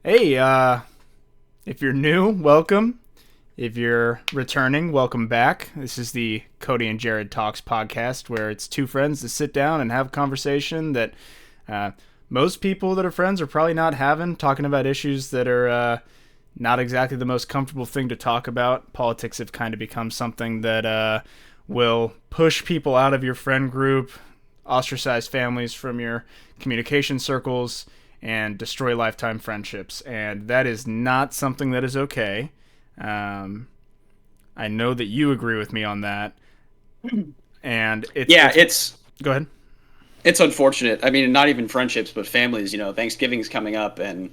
Hey, if you're new, welcome. If you're returning, welcome back. This is the Cody and Jarrod Talks podcast, where it's two friends that sit down and have a conversation that uh, most people that are friends are probably not having, talking about issues that are not exactly the most comfortable thing to talk about. Politics have kind of become something that will push people out of your friend group, ostracize families from your communication circles, and destroy lifetime friendships. And that is not something that is okay. Um, I know that you agree with me on that. And Yeah, it's go ahead. it's unfortunate. I mean, not even friendships, but families. Thanksgiving's coming up, and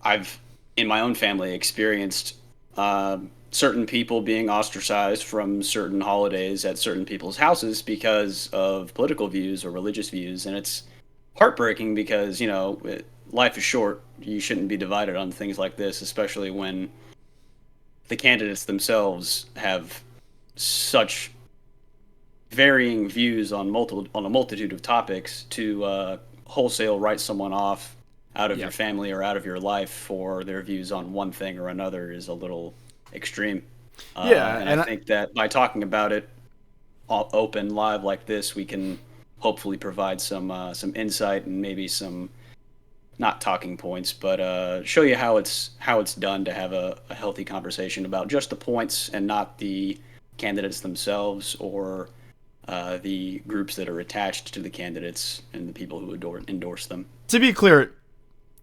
I've in my own family experienced certain people being ostracized from certain holidays at certain people's houses because of political views or religious views, and it's heartbreaking because life is short. You shouldn't be divided on things like this, especially when the candidates themselves have such varying views on a multitude of topics to wholesale write someone off out of your Yep. family or out of your life for their views on one thing or another is a little extreme. Yeah, And I and think that by talking about it open live like this, we can hopefully provide some insight and maybe some not talking points, but show you how it's done to have a healthy conversation about just the points and not the candidates themselves or the groups that are attached to the candidates and the people who endorse them. to be clear,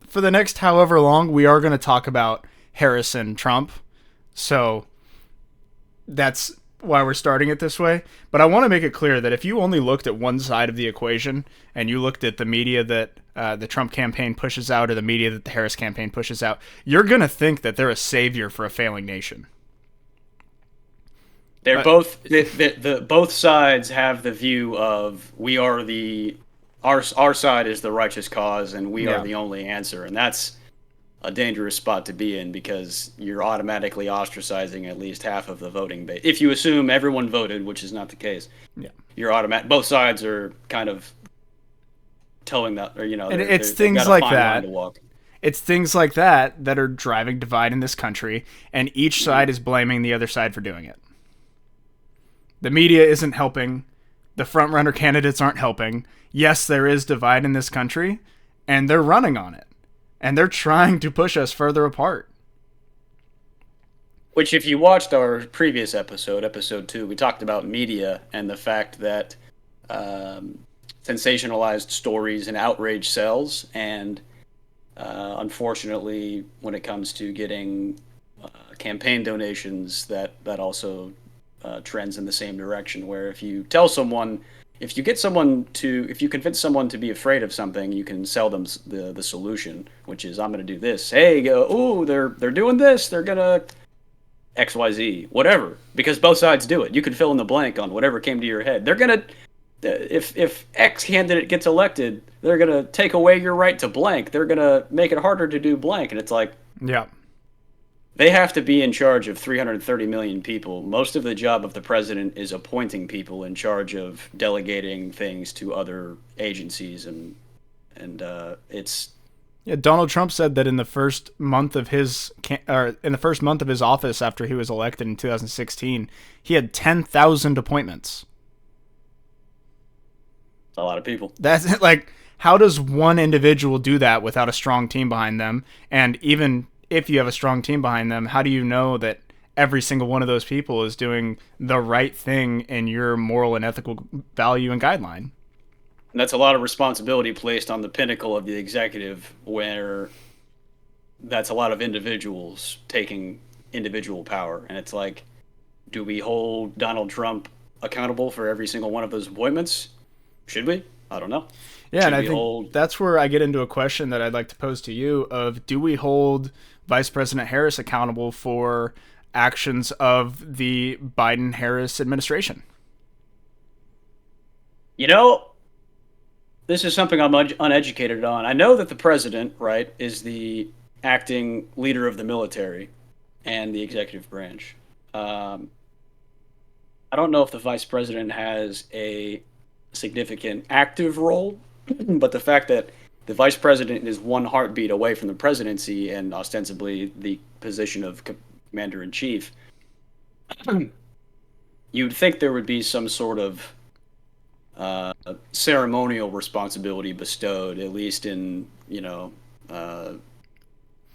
for the next however long, we are going to talk about Harris and Trump. So that's why we're starting it this way. But I want to make it clear that if you only looked at one side of the equation and you looked at the media that the Trump campaign pushes out or the media that the Harris campaign pushes out, you're going to think that they're a savior for a failing nation. They're Uh, both the both sides have the view of we are the our side is the righteous cause and we are yeah. the only answer, and that's a dangerous spot to be in because you're automatically ostracizing at least half of the voting base. If you assume everyone voted, which is not the case, Yeah. you're automatic. Both sides are kind of towing that, or And it's they've got things a like fine line to that. walk. It's things like that that are driving divide in this country, and each Mhm. side is blaming the other side for doing it. The media isn't helping. The frontrunner candidates aren't helping. Yes, there is divide in this country, and they're running on it. And they're trying to push us further apart. Which, if you watched our previous episode, episode 2, we talked about media and the fact that um, sensationalized stories and outrage sells. And unfortunately, when it comes to getting campaign donations, that also trends in the same direction. Where if you tell someone, if you convince someone to be afraid of something, you can sell them the solution, which is I'm going to do this. Hey, go, ooh, they're doing this. They're gonna XYZ, whatever, because both sides do it. You could fill in the blank on whatever came to your head. They're gonna, if X candidate gets elected, they're gonna take away your right to blank. They're gonna make it harder to do blank, and it's like Yeah. they have to be in charge of 330 million people. Most of the job of the president is appointing people in charge of delegating things to other agencies, and it's Yeah, Donald Trump said that in the first month of his or in the first month of his office after he was elected in 2016, he had 10,000 appointments. a lot of people. That's like, how does one individual do that without a strong team behind them? And even if you have a strong team behind them, how do you know that every single one of those people is doing the right thing in your moral and ethical value and guideline? And that's a lot of responsibility placed on the pinnacle of the executive, where that's a lot of individuals taking individual power. And it's like, do we hold Donald Trump accountable for every single one of those appointments? Should we? I don't know. Yeah, and Should I we think hold? that's where I get into a question that I'd like to pose to you of do we hold Vice President Harris accountable for actions of the Biden Harris administration? You know, this is something I'm uneducated on. I know that the president, right, is the acting leader of the military and the executive branch. Um, I don't know if the vice president has a significant active role, but the fact that the vice president is one heartbeat away from the presidency and ostensibly the position of commander in chief. You'd think there would be some sort of ceremonial responsibility bestowed, at least in, Well,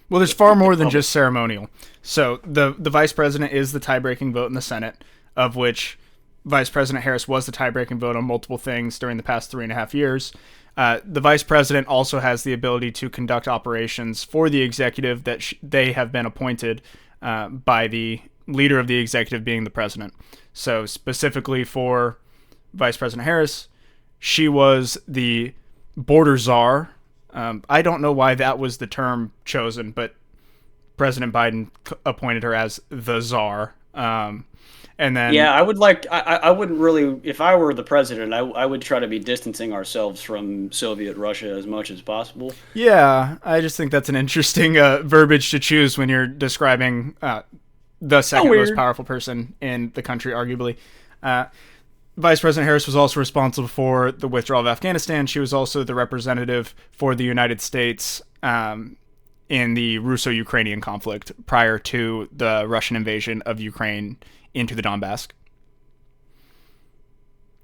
there's far more than just ceremonial. So the vice president is the tie-breaking vote in the Senate, of which Vice President Harris was the tie-breaking vote on multiple things during the past 3.5 years. The vice president also has the ability to conduct operations for the executive that they have been appointed by the leader of the executive being the president. So specifically for Vice President Harris, she was the border czar. I don't know why that was the term chosen, but President Biden appointed her as the czar. And then, yeah, I wouldn't really, if I were the president, I would try to be distancing ourselves from Soviet Russia as much as possible. Yeah, I just think that's an interesting verbiage to choose when you're describing the second most powerful person in the country, arguably. Vice President Harris was also responsible for the withdrawal of Afghanistan. She was also the representative for the United States in the Russo-Ukrainian conflict prior to the Russian invasion of Ukraine into the Donbass.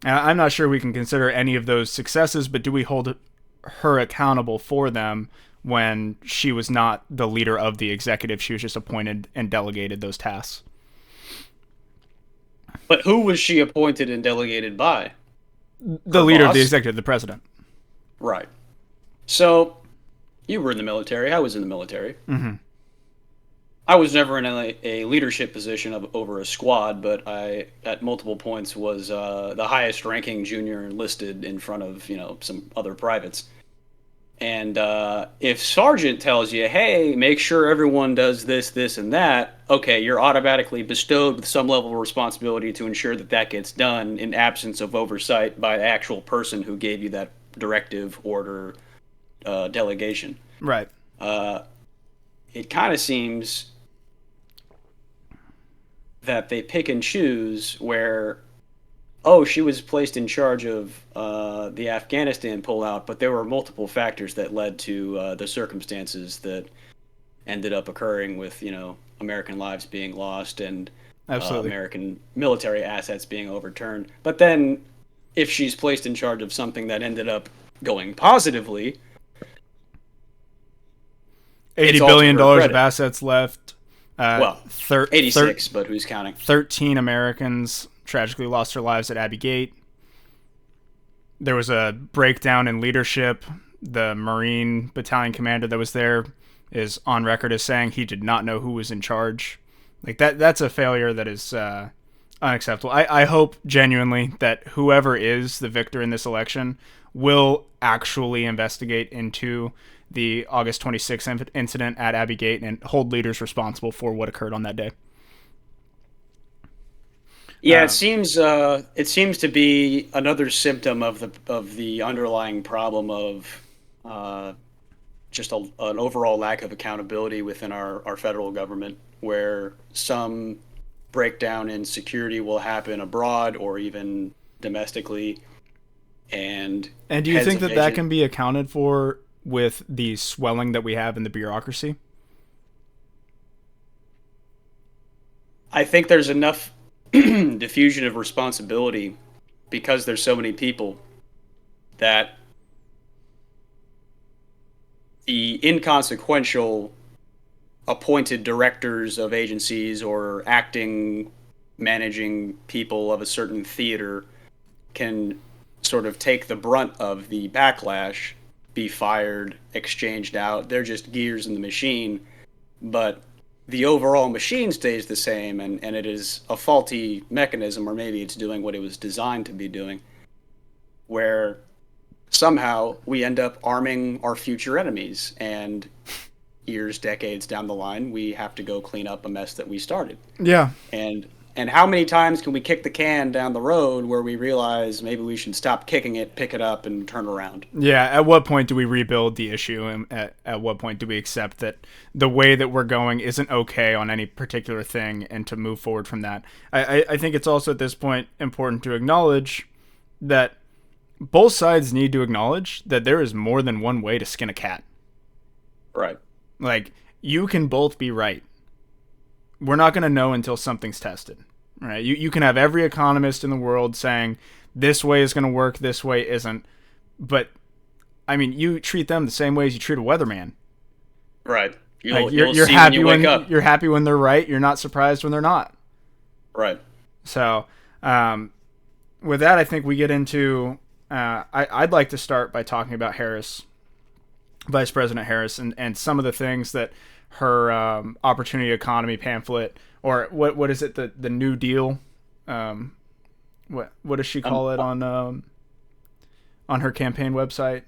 I'm not sure we can consider any of those successes, but do we hold her accountable for them when she was not the leader of the executive? She was just appointed and delegated those tasks. But who was she appointed and delegated by? The leader of the executive, the president. Right. So, you were in the military. I was in the military. Mm-hmm. I was never in a leadership position over a squad, but I, at multiple points, was the highest-ranking junior enlisted in front of, some other privates. And if sergeant tells you, hey, make sure everyone does this, this, and that, okay, you're automatically bestowed with some level of responsibility to ensure that that gets done in absence of oversight by the actual person who gave you that directive, order, delegation. Right. It kind of seems that they pick and choose where, she was placed in charge of the Afghanistan pullout, but there were multiple factors that led to the circumstances that ended up occurring with, American lives being lost and American military assets being overturned. But then if she's placed in charge of something that ended up going positively, $80 billion of assets left. 86, but who's counting? 13 Americans tragically lost their lives at Abbey Gate. There was a breakdown in leadership. The Marine battalion commander that was there is on record as saying he did not know who was in charge. Like that's a failure that is unacceptable. I hope genuinely that whoever is the victor in this election will actually investigate into the August 26th incident at Abbey Gate and hold leaders responsible for what occurred on that day. Yeah, it seems to be another symptom of the underlying problem of just an overall lack of accountability within our federal government, where some breakdown in security will happen abroad or even domestically. And do you think that can be accounted for with the swelling that we have in the bureaucracy? I think there's enough diffusion of responsibility because there's so many people that the inconsequential appointed directors of agencies or acting managing people of a certain theater can sort of take the brunt of the backlash, be fired, exchanged out. They're just gears in the machine, but the overall machine stays the same, and it is a faulty mechanism, or maybe it's doing what it was designed to be doing, where somehow we end up arming our future enemies, and years, decades down the line, we have to go clean up a mess that we started. Yeah. And how many times can we kick the can down the road where we realize maybe we should stop kicking it, pick it up, and turn around? Yeah, at what point do we rebuild the issue, and at what point do we accept that the way that we're going isn't okay on any particular thing and to move forward from that? I think it's also at this point important to acknowledge that both sides need to acknowledge that there is more than one way to skin a cat. Right. Like, you can both be right. We're not going to know until something's tested. Right? You can have every economist in the world saying this way is going to work, this way isn't. But, I mean, you treat them the same way as you treat a weatherman. Right. You're see happy when you wake up. You're happy when they're right. You're not surprised when they're not. Right. So, with that, I think we get into. I'd like to start by talking about Harris, Vice President Harris, and some of the things that her opportunity economy pamphlet, or what is it, the New Deal? What does she call it on her campaign website?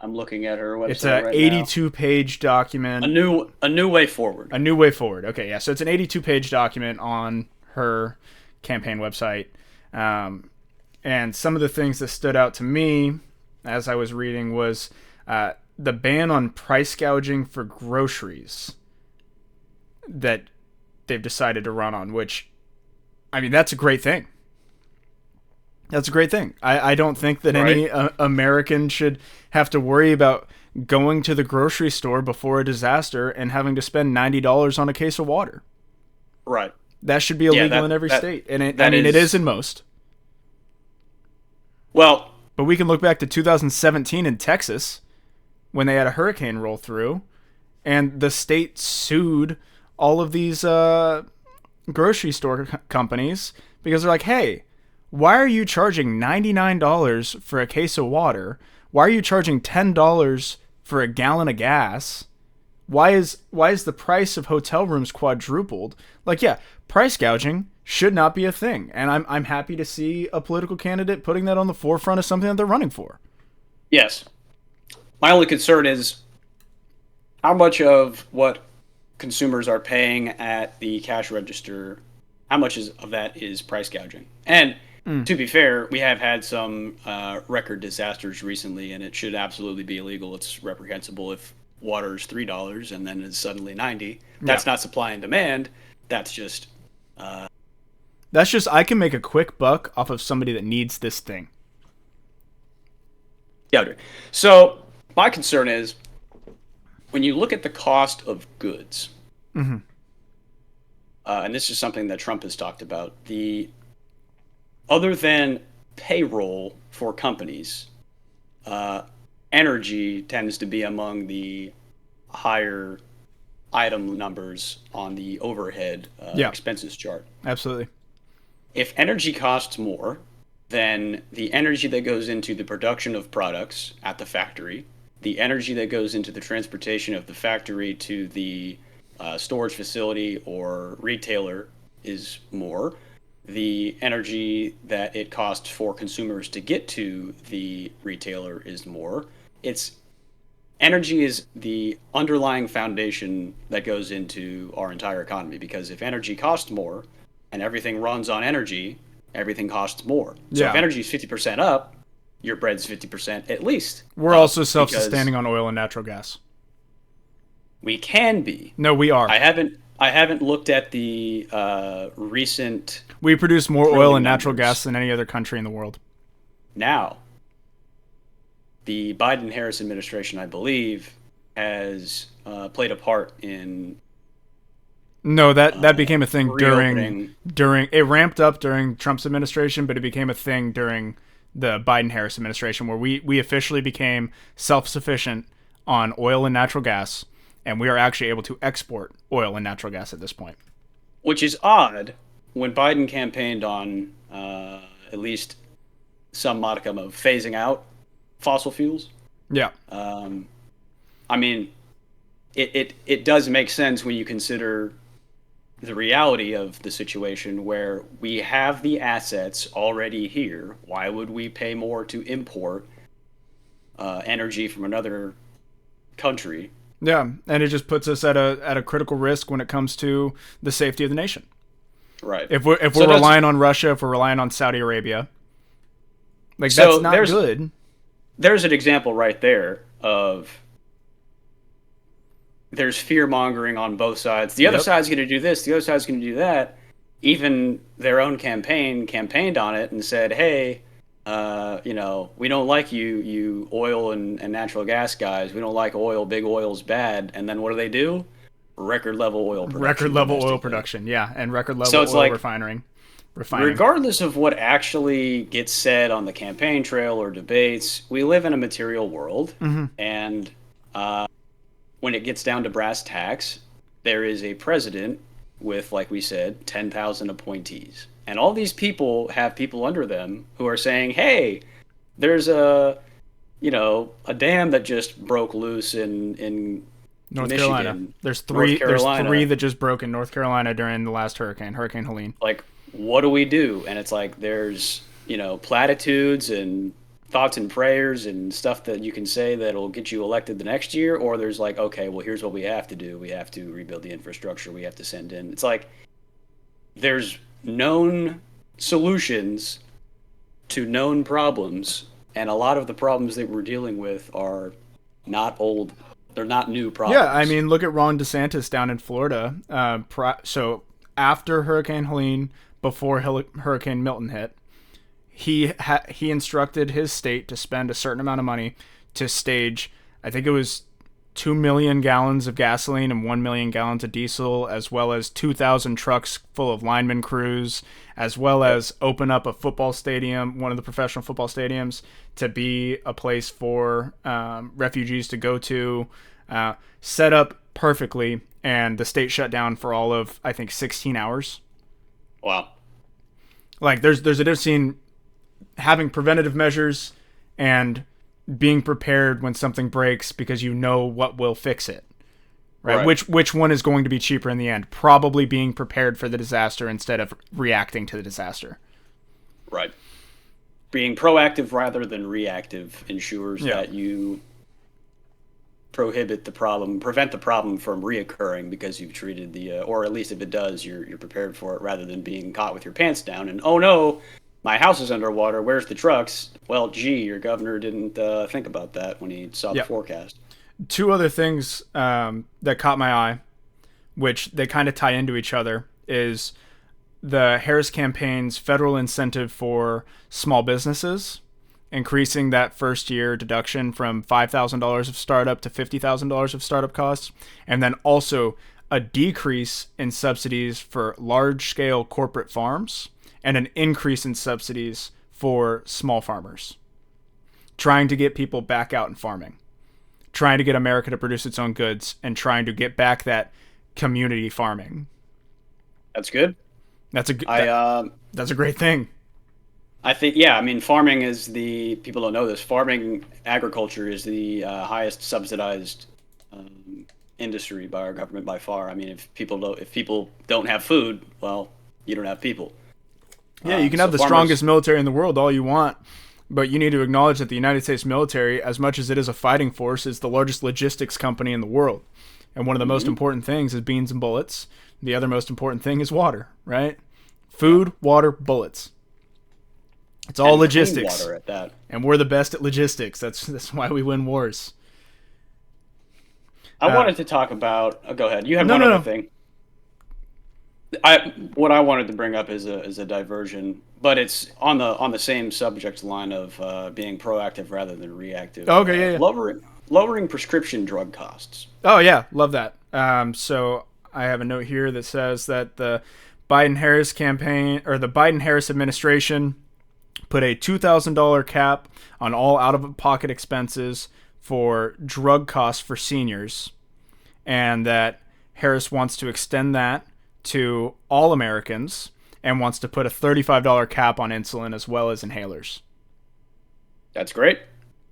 I'm looking at her website. It's a right 82-page document. A new way forward. A new way forward. Okay, yeah. So it's an 82-page document on her campaign website. And some of the things that stood out to me as I was reading was the ban on price gouging for groceries that they've decided to run on, which, I mean, that's a great thing. That's a great thing. I don't think that any American should have to worry about going to the grocery store before a disaster and having to spend $90 on a case of water. Right. That should be illegal in every state. And it is in most. Well, but we can look back to 2017 in Texas when they had a hurricane roll through and the state sued all of these grocery store companies because they're like, hey, why are you charging $99 for a case of water? Why are you charging $10 for a gallon of gas? Why is the price of hotel rooms quadrupled? Like, yeah, price gouging should not be a thing. And I'm happy to see a political candidate putting that on the forefront of something that they're running for. Yes. My only concern is how much of what consumers are paying at the cash register, how much of that is price gouging? And to be fair, we have had some record disasters recently, and it should absolutely be illegal. It's reprehensible if water is $3 and then it's suddenly $90. That's not supply and demand. That's just I can make a quick buck off of somebody that needs this thing. Yeah. So my concern is when you look at the cost of goods, and this is something that Trump has talked about, other than payroll for companies, energy tends to be among the higher item numbers on the overhead expenses chart. Absolutely. If energy costs more, then the energy that goes into the production of products at the factory, the energy that goes into the transportation of the factory to the storage facility or retailer is more. The energy that it costs for consumers to get to the retailer is more. Energy is the underlying foundation that goes into our entire economy, because if energy costs more and everything runs on energy, everything costs more. So if energy is 50% up, your bread's 50% at least. We're also self-sustaining on oil and natural gas. We can be. No, we are. I haven't looked at the recent. We produce more oil and natural gas than any other country in the world. Now, the Biden-Harris administration, I believe, has played a part in. No, that became a thing during it ramped up during Trump's administration, but it became a thing during the Biden-Harris administration where we officially became self-sufficient on oil and natural gas. And we are actually able to export oil and natural gas at this point. Which is odd when Biden campaigned on at least some modicum of phasing out fossil fuels. Yeah. I mean, it does make sense when you consider the reality of the situation where we have the assets already here. Why would we pay more to import energy from another country? Yeah, and it just puts us at a critical risk when it comes to the safety of the nation. Right. If we're relying on Russia, if we're relying on Saudi Arabia, that's not good. There's an example right there of there's fear mongering on both sides. The other side's going to do this. The other side's going to do that. Even their own campaigned on it and said, "Hey, we don't like you oil and natural gas guys. We don't like oil. Big oil's bad. And then what do? Record level oil production Record level oil domestically. production, yeah, and record level So it's oil like, refining. regardless of what actually gets said on the campaign trail or debates, we live in a material world. Mm-hmm. And when it gets down to brass tacks, there is a president with, like we said, 10,000 appointees. And all these people have people under them who are saying, hey, there's a dam that just broke loose in North Michigan, Carolina. There's North three. Carolina. There's three that just broke in North Carolina during the last Hurricane Helene. Like, what do we do? And it's like there's platitudes and thoughts and prayers and stuff that you can say that'll get you elected the next year, or there's like, okay, well, here's what we have to do. We have to rebuild the infrastructure. We have to send in. It's like there's known solutions to known problems, and a lot of the problems that we're dealing with are not old. They're not new problems. Yeah, I mean, look at Ron DeSantis down in Florida. So after Hurricane Helene, before Hurricane Milton hit, he instructed his state to spend a certain amount of money to stage, I think it was 2 million gallons of gasoline and 1 million gallons of diesel, as well as 2,000 trucks full of lineman crews, as well as open up a football stadium, one of the professional football stadiums, to be a place for refugees to go to, set up perfectly, and the state shut down for all of, I think, 16 hours. Wow. Like, there's a difference in having preventative measures and being prepared when something breaks because you know what will fix it. Right? Which one is going to be cheaper in the end? Probably being prepared for the disaster instead of reacting to the disaster. Right. Being proactive rather than reactive ensures that you prevent the problem from reoccurring because you've treated or at least if it does, you're prepared for it rather than being caught with your pants down and, oh no, my house is underwater. Where's the trucks? Well, gee, your governor didn't think about that when he saw the forecast. Two other things that caught my eye, which they kind of tie into each other, is the Harris campaign's federal incentive for small businesses, increasing that first year deduction from $5,000 of startup to $50,000 of startup costs, and then also a decrease in subsidies for large-scale corporate farms and an increase in subsidies for small farmers, trying to get people back out and farming, trying to get America to produce its own goods, and trying to get back that community farming. That's good. That's a great thing. I think, farming is people don't know this, agriculture is the highest subsidized industry by our government by far. I mean, if people don't have food, well, you don't have people. Yeah, you can have the strongest military in the world all you want, but you need to acknowledge that the United States military, as much as it is a fighting force, is the largest logistics company in the world. And one of the most important things is beans and bullets. The other most important thing is water, right? Food, water, bullets. It's all logistics. Water at that. And we're the best at logistics. That's why we win wars. I wanted to talk about... Oh, go ahead. You have one other thing. What I wanted to bring up is a diversion, but it's on the same subject line of being proactive rather than reactive. Okay, yeah. Lowering prescription drug costs. Oh yeah, love that. So I have a note here that says that the Biden-Harris campaign, or the Biden-Harris administration, put a $2,000 cap on all out-of-pocket expenses for drug costs for seniors, and that Harris wants to extend that to all Americans and wants to put a $35 cap on insulin as well as inhalers. That's great.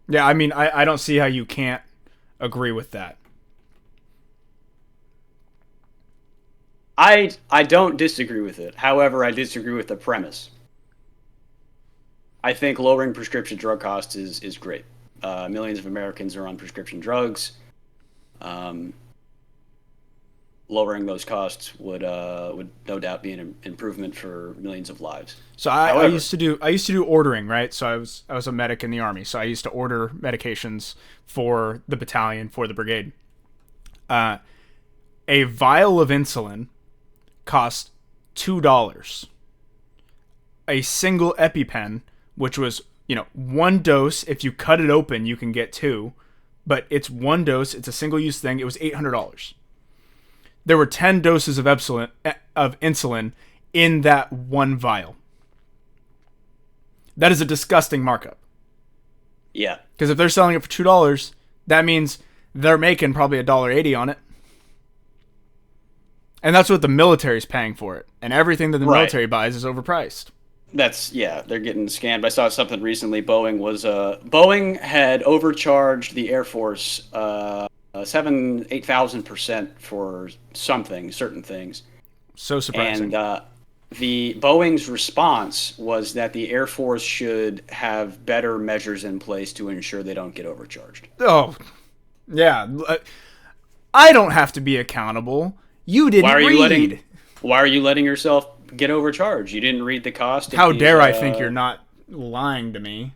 Yeah, I mean, I don't see how you can't agree with that. I don't disagree with it. However, I disagree with the premise. I think lowering prescription drug costs is great. Millions of Americans are on prescription drugs. Lowering those costs would no doubt be an improvement for millions of lives. So I used to do ordering, right? So I was a medic in the Army, so I used to order medications for the battalion, for the brigade. A vial of insulin cost $2. A single EpiPen, which was one dose. If you cut it open, you can get two, but it's one dose. It's a single-use thing. It was $800. There were 10 doses of insulin in that one vial. That is a disgusting markup. Yeah. Because if they're selling it for $2, that means they're making probably $1.80 on it. And that's what the military's paying for it. And everything that the military buys is overpriced. They're getting scammed. I saw something recently. Boeing had overcharged the Air Force 8,000% for certain things. So surprising. And the Boeing's response was that the Air Force should have better measures in place to ensure they don't get overcharged. Oh, yeah. I don't have to be accountable. You didn't read. Why are you letting yourself get overcharged? You didn't read the cost. How dare I think you're not lying to me?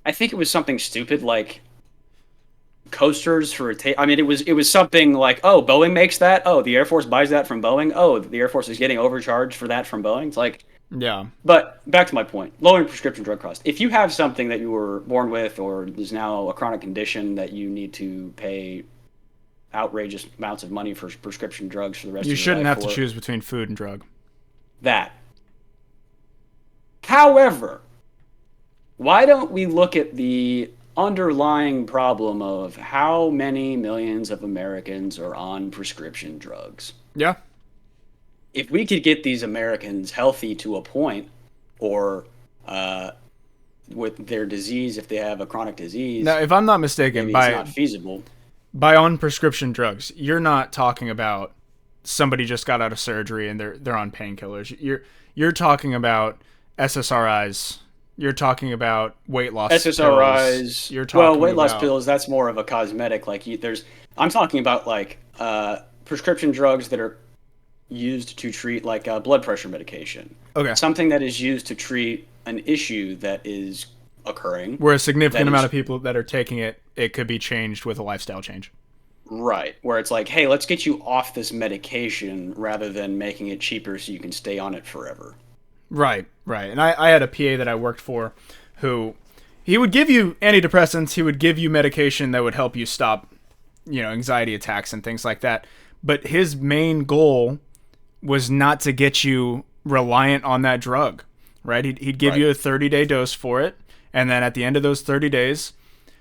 I think it was something stupid like coasters for I mean, it was something like, oh, Boeing makes that. Oh, the Air Force buys that from Boeing. Oh, the Air Force is getting overcharged for that from Boeing. It's like, yeah. But back to my point, lowering prescription drug costs. If you have something that you were born with, or is now a chronic condition that you need to pay outrageous amounts of money for prescription drugs for the rest of your life, you shouldn't have to choose between food and drug. That. However, why don't we look at the underlying problem of how many millions of Americans are on prescription drugs? Yeah. If we could get these Americans healthy to a point, or with their disease, if they have a chronic disease. Now, if I'm not mistaken, it's not feasible. By on prescription drugs, you're not talking about somebody just got out of surgery and they're on painkillers. You're talking about SSRIs. You're talking about weight loss SSRIs. Pills. You're talking weight loss pills. That's more of a cosmetic. I'm talking about prescription drugs that are used to treat blood pressure medication. Okay. Something that is used to treat an issue that is occurring. Where a significant amount of people that are taking it could be changed with a lifestyle change. Right. Where it's like, hey, let's get you off this medication rather than making it cheaper so you can stay on it forever. Right. And I had a PA that I worked for who he would give you antidepressants. He would give you medication that would help you stop, anxiety attacks and things like that. But his main goal was not to get you reliant on that drug, right? He'd give you a 30-day dose for it. And then at the end of those 30 days,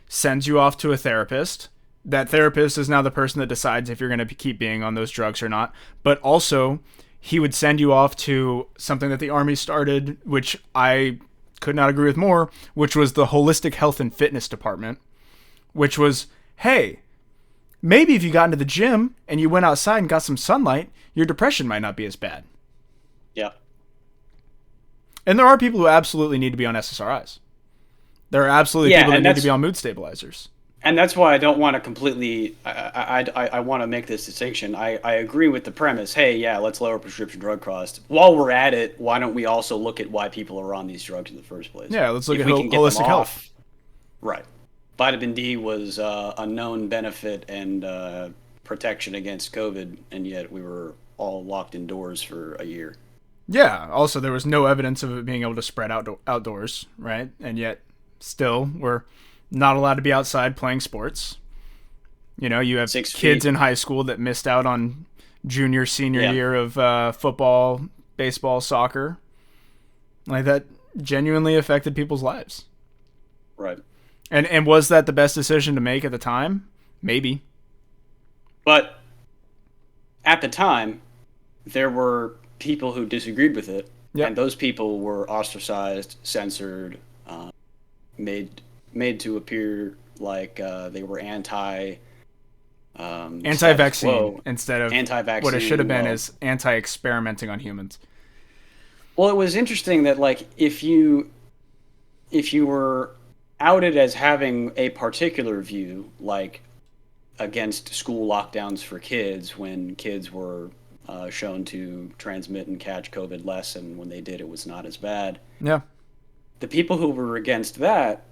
sends you off to a therapist. That therapist is now the person that decides if you're going to keep being on those drugs or not. But also, he would send you off to something that the Army started, which I could not agree with more, which was the Holistic Health and Fitness Department, which was, hey, maybe if you got into the gym and you went outside and got some sunlight, your depression might not be as bad. Yeah. And there are people who absolutely need to be on SSRIs. There are absolutely people that need to be on mood stabilizers. And that's why I don't want to completely. I want to make this distinction. I agree with the premise. Hey, yeah, let's lower prescription drug costs. While we're at it, why don't we also look at why people are on these drugs in the first place? Yeah, let's look at holistic health. Right. Vitamin D was a known benefit and protection against COVID, and yet we were all locked indoors for a year. Yeah. Also, there was no evidence of it being able to spread outdoors, right? And yet, still, we're not allowed to be outside playing sports. You have kids in high school that missed out on junior, senior year of football, baseball, soccer. Like, that genuinely affected people's lives. Right. And was that the best decision to make at the time? Maybe. But at the time, there were people who disagreed with it. Yep. And those people were ostracized, censored, made to appear like they were anti-vaccine instead of anti-vaccine. What it should have been is anti-experimenting on humans. Well, it was interesting that if you were outed as having a particular view, against school lockdowns for kids, when kids were shown to transmit and catch COVID less, and when they did, it was not as bad. Yeah. The people who were against that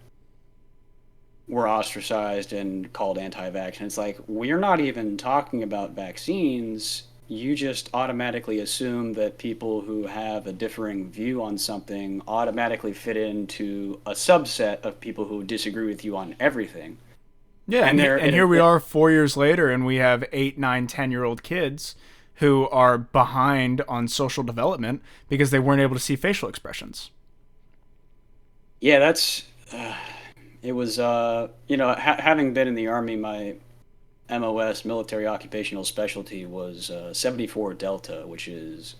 were ostracized and called anti-vax. And it's like, we're not even talking about vaccines. you just automatically assume that people who have a differing view on something automatically fit into a subset of people who disagree with you on everything. Yeah, And and here we are 4 years later, and we have 8, 9, 10-year-old kids who are behind on social development because they weren't able to see facial expressions. yeah, that's it was having been in the army, my MOS, military occupational specialty, was 74 Delta, which is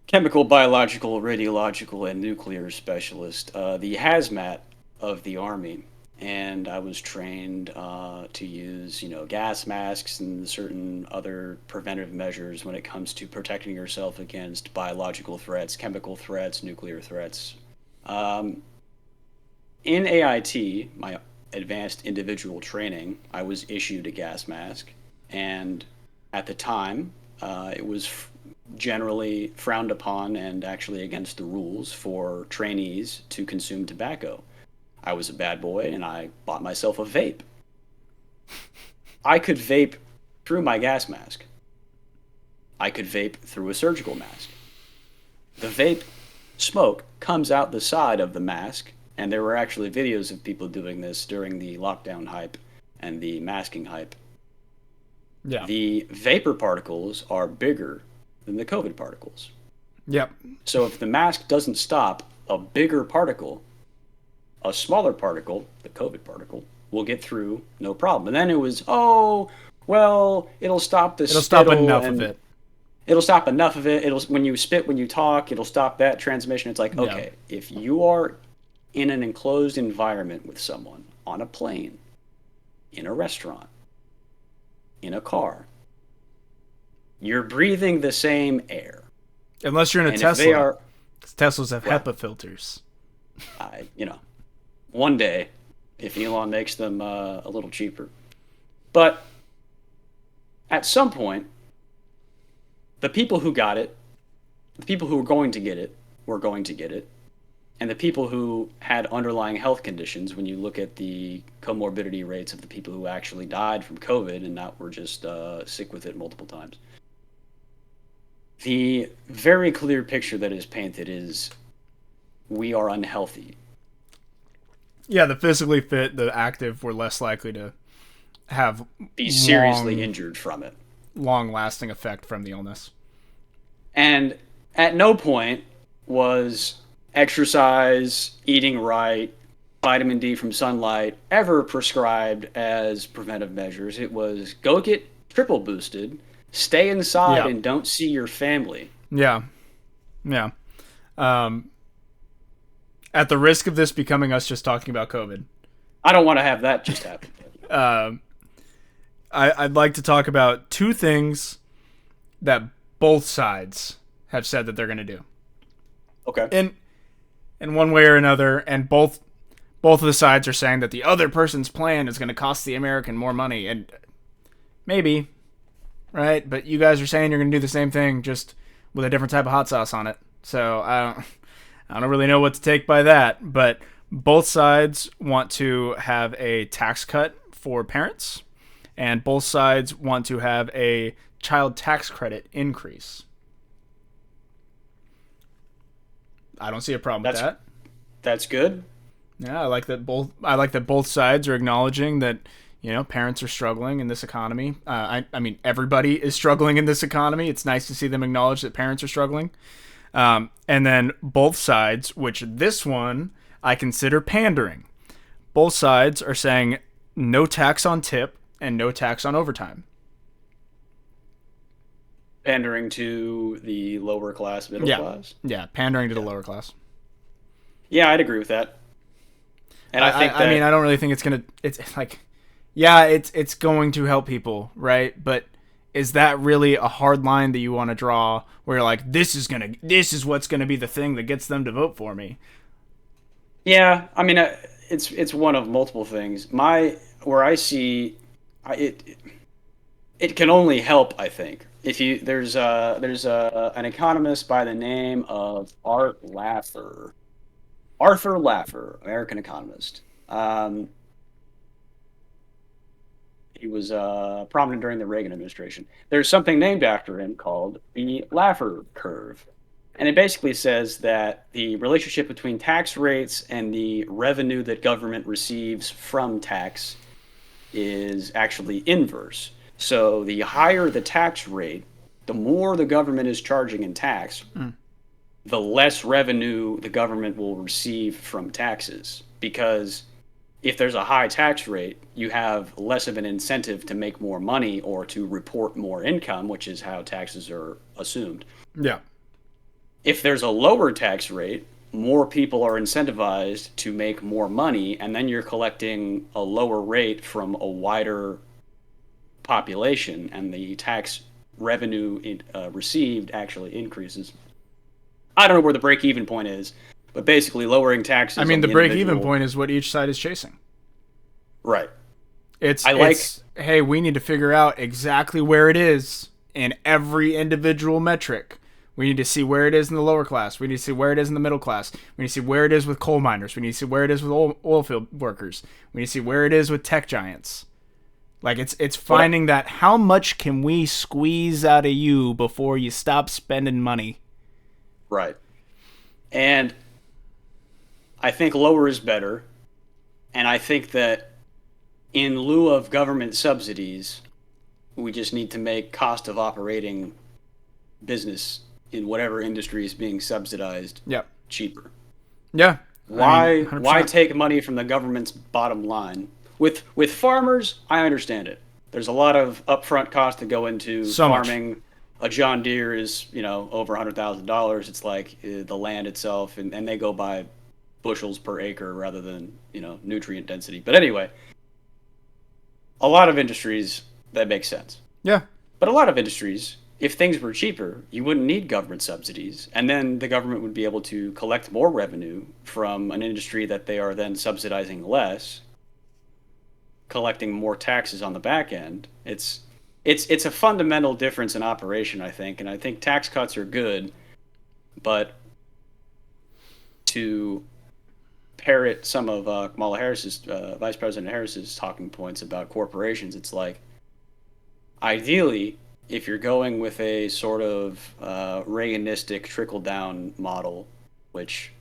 chemical, biological, radiological, and nuclear specialist, the hazmat of the Army. And I was trained to use, gas masks and certain other preventive measures when it comes to protecting yourself against biological threats, chemical threats, nuclear threats. Um, in AIT, my advanced individual training, I was issued a gas mask, and at the time, it was generally frowned upon and actually against the rules for trainees to consume tobacco. I was a bad boy and I bought myself a vape. I could vape through my gas mask. I could vape through a surgical mask. The vape smoke comes out the side of the mask, and there were actually videos of people doing this during the lockdown hype and the masking hype. Yeah. The vapor particles are bigger than the COVID particles. Yep. So if the mask doesn't stop a bigger particle, a smaller particle, the COVID particle, will get through no problem. And then it was, oh, well, it'll stop the It'll stop enough and of it. it'll stop enough of it. It'll when you spit, when you talk, it'll stop that transmission. It's like, Yeah. okay, if you are in an enclosed environment with someone on a plane, in a restaurant, in a car, you're breathing the same air. Unless you're in a And if Tesla. they are, 'Cause Teslas have Well, HEPA filters. one day, if Elon makes them a little cheaper. But at some point, the people who got it, the people who were going to get it, were going to get it. And the people who had underlying health conditions, when you look at the comorbidity rates of the people who actually died from COVID and not were just sick with it multiple times, the very clear picture that is painted is we are unhealthy. Yeah, the physically fit, the active, were less likely to have Be seriously injured from it. long-lasting effect from the illness. And at no point was exercise, eating right, vitamin D from sunlight ever prescribed as preventive measures. It was go get triple boosted, stay inside, and don't see your family. Yeah. Yeah. At the risk of this becoming us just talking about COVID, I don't want to have that just happen. I'd like to talk about two things that both sides have said that they're going to do. Okay. In one way or another, and both of the sides are saying that the other person's plan is going to cost the American more money, and maybe, right? But you guys are saying you're going to do the same thing, just with a different type of hot sauce on it. So I don't really know what to take by that. But both sides want to have a tax cut for parents, and both sides want to have a child tax credit increase. I don't see a problem with that. That's good. Yeah, I like that both sides are acknowledging that, parents are struggling in this economy. I mean, everybody is struggling in this economy. It's nice to see them acknowledge that parents are struggling. And then both sides, which this one I consider pandering. Both sides are saying no tax on tip and no tax on overtime. Pandering to the lower class, middle class. Yeah, pandering to the lower class. Yeah, I'd agree with that. And I think I don't really think it's gonna. It's like, yeah, it's going to help people, right? But is that really a hard line that you want to draw, where you're like, this is what's gonna be the thing that gets them to vote for me? Yeah, I mean, it's one of multiple things. Where I see it can only help, I think. If you there's an economist by the name of Arthur Laffer, American economist. He was prominent during the Reagan administration. There's something named after him called the Laffer curve. And it basically says that the relationship between tax rates and the revenue that government receives from tax is actually inverse. So the higher the tax rate, the more the government is charging in tax, the less revenue the government will receive from taxes. Because if there's a high tax rate, you have less of an incentive to make more money or to report more income, which is how taxes are assumed. Yeah. If there's a lower tax rate, more people are incentivized to make more money, and then you're collecting a lower rate from a wider population, and the tax revenue received actually increases. I don't know where the break-even point is, but basically lowering taxes. I mean, the break-even point is what each side is chasing. Right. It's hey, we need to figure out exactly where it is in every individual metric. We need to see where it is in the lower class. We need to see where it is in the middle class. We need to see where it is with coal miners. We need to see where it is with oil field workers. We need to see where it is with tech giants. Like, it's finding that how much can we squeeze out of you before you stop spending money. Right. And I think lower is better. And I think that in lieu of government subsidies, we just need to make cost of operating business in whatever industry is being subsidized cheaper. Yeah. Why take money from the government's bottom line? With farmers, I understand it. There's a lot of upfront cost to go into farming. Much. A John Deere is, over $100,000. It's like the land itself, and they go by bushels per acre rather than, nutrient density. But anyway, a lot of industries, that makes sense. Yeah. But a lot of industries, if things were cheaper, you wouldn't need government subsidies. And then the government would be able to collect more revenue from an industry that they are then subsidizing less, collecting more taxes on the back end. It's a fundamental difference in operation, I think. And I think tax cuts are good, but to parrot some of Kamala Harris's, Vice President Harris's talking points about corporations, it's like, ideally, if you're going with a sort of Reaganistic trickle-down model, which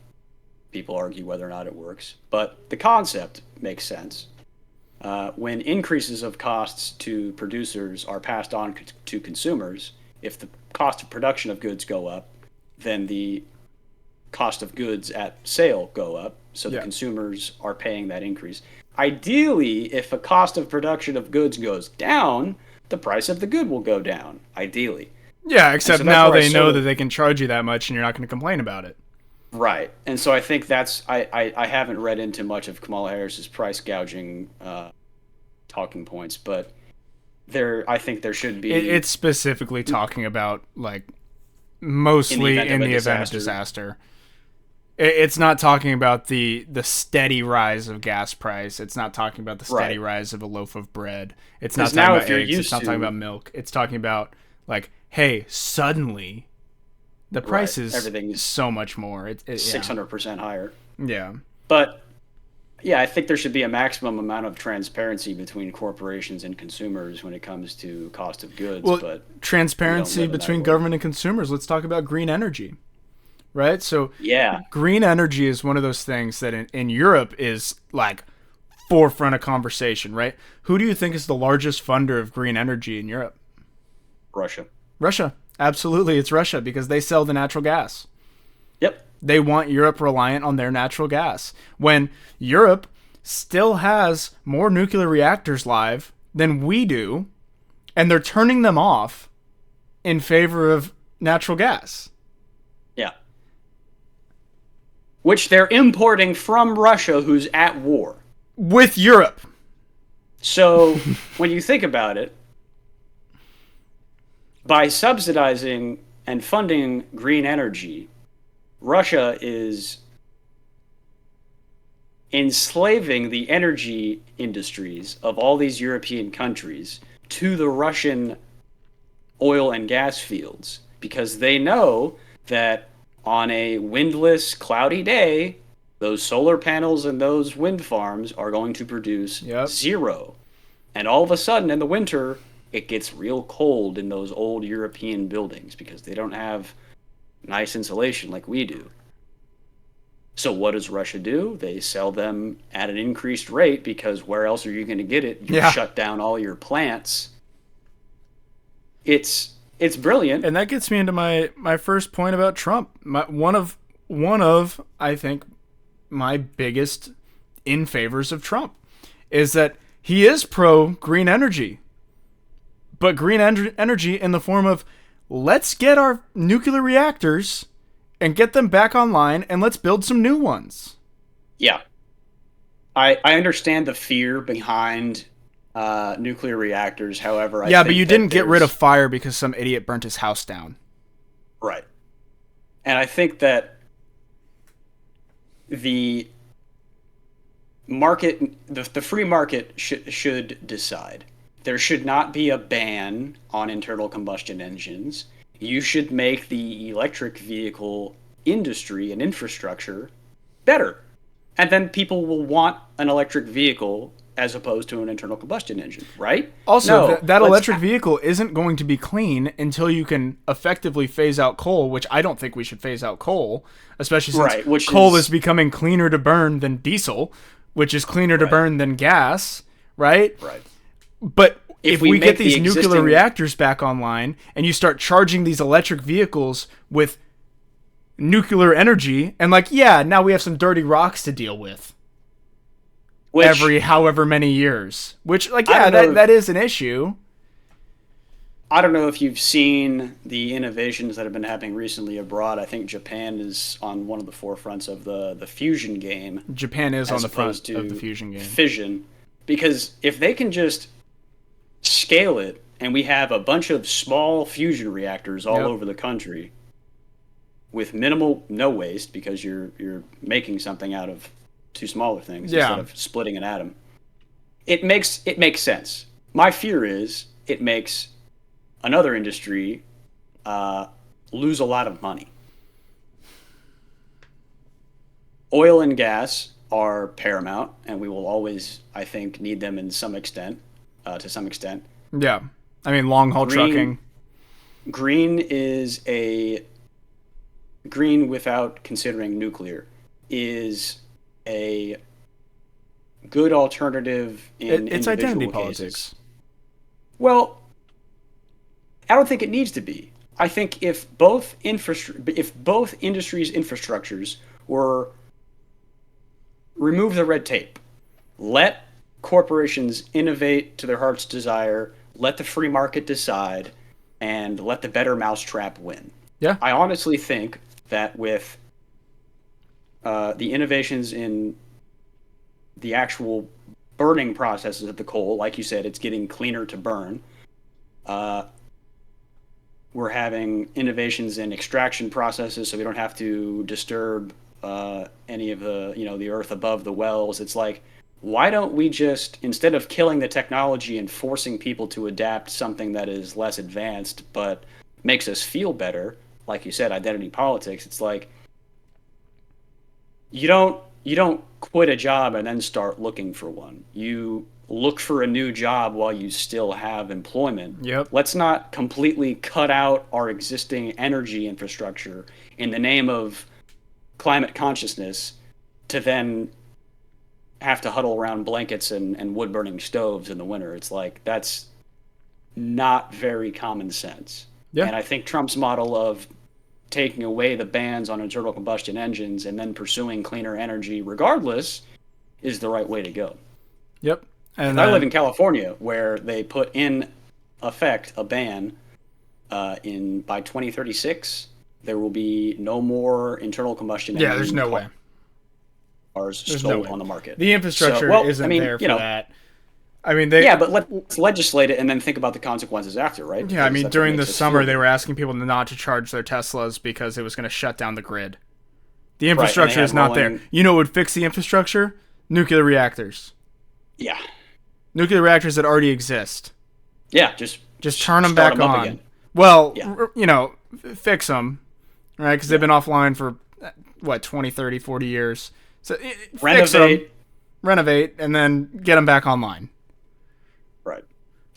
people argue whether or not it works, but the concept makes sense. When increases of costs to producers are passed on to consumers, if the cost of production of goods go up, then the cost of goods at sale go up, so the consumers are paying that increase. Ideally, if a cost of production of goods goes down, the price of the good will go down, ideally. Yeah, except now they know that they can charge you that much and you're not going to complain about it. Right. And so I think that's, I haven't read into much of Kamala Harris's price gouging talking points, but I think there should be. It's specifically talking about, like, mostly in the event of disaster. It's not talking about the steady rise of gas price. It's not talking about the steady rise of a loaf of bread. It's not talking about eggs. It's not talking about milk. It's talking about, like, hey, suddenly the price is everything's so much more. It's 600% higher. Yeah. But, yeah, I think there should be a maximum amount of transparency between corporations and consumers when it comes to cost of goods. Well, but transparency between government and consumers. Let's talk about green energy. Right? So yeah, green energy is one of those things that in Europe is like forefront of conversation, right? Who do you think is the largest funder of green energy in Europe? Russia. Absolutely. It's Russia because they sell the natural gas. Yep. They want Europe reliant on their natural gas. When Europe still has more nuclear reactors live than we do, and they're turning them off in favor of natural gas. Yeah. Which they're importing from Russia, who's at war with Europe. So when you think about it, by subsidizing and funding green energy, Russia is enslaving the energy industries of all these European countries to the Russian oil and gas fields, because they know that on a windless, cloudy day, those solar panels and those wind farms are going to produce zero. And all of a sudden in the winter, it gets real cold in those old European buildings because they don't have nice insulation like we do. So what does Russia do? They sell them at an increased rate because where else are you going to get it? You shut down all your plants. It's brilliant. And that gets me into my first point about Trump. One of I think my biggest in favors of Trump is that he is pro green energy. But green energy in the form of, let's get our nuclear reactors and get them back online, and let's build some new ones. Yeah. I understand the fear behind nuclear reactors. However, but you didn't get rid of fire because some idiot burnt his house down. Right. And I think that the market, the free market should decide. There should not be a ban on internal combustion engines. You should make the electric vehicle industry and infrastructure better. And then people will want an electric vehicle as opposed to an internal combustion engine, right? Also, that electric vehicle isn't going to be clean until you can effectively phase out coal, which I don't think we should phase out coal, especially since coal is becoming cleaner to burn than diesel, which is cleaner to burn than gas, right? Right. But if we get these nuclear reactors back online and you start charging these electric vehicles with nuclear energy, and now we have some dirty rocks to deal with every however many years, that is an issue. I don't know if you've seen the innovations that have been happening recently abroad. I think Japan is on one of the forefronts of the fusion game. Japan is on the front of the fusion game. Fission. Because if they can just scale it, and we have a bunch of small fusion reactors all over the country with no waste, because you're making something out of two smaller things instead of splitting an atom. It makes sense. My fear is it makes another industry lose a lot of money. Oil and gas are paramount, and we will always, I think, need them to some extent. Yeah. I mean, long-haul trucking. Green without considering nuclear is a good alternative in it's identity politics. Well, I don't think it needs to be. I think if both industries' infrastructures were remove the red tape, let corporations innovate to their heart's desire, let the free market decide, and let the better mousetrap win. Yeah. I honestly think that with the innovations in the actual burning processes of the coal, like you said, it's getting cleaner to burn. We're having innovations in extraction processes, so we don't have to disturb any of the earth above the wells. It's like, why don't we just, instead of killing the technology and forcing people to adapt something that is less advanced but makes us feel better, like you said, identity politics, it's like you don't quit a job and then start looking for one. You look for a new job while you still have employment. Yep. Let's not completely cut out our existing energy infrastructure in the name of climate consciousness to then have to huddle around blankets and wood-burning stoves in the winter. It's like, that's not very common sense. Yeah. And I think Trump's model of taking away the bans on internal combustion engines and then pursuing cleaner energy regardless is the right way to go. Yep. And I live in California, where they put in effect a ban by 2036. There will be no more internal combustion engines. Yeah, there's no way. Cars sold on the market. The infrastructure isn't there for that. I mean, but let's legislate it and then think about the consequences after, right? Yeah, I mean, during the summer, they were asking people not to charge their Teslas because it was going to shut down the grid. The infrastructure is not there. You know what would fix the infrastructure? Nuclear reactors. Yeah. Nuclear reactors that already exist. Yeah, just turn them back on. Again. Well, fix them, right? Because they've been offline for, 20, 30, 40 years. So renovate, and then get them back online.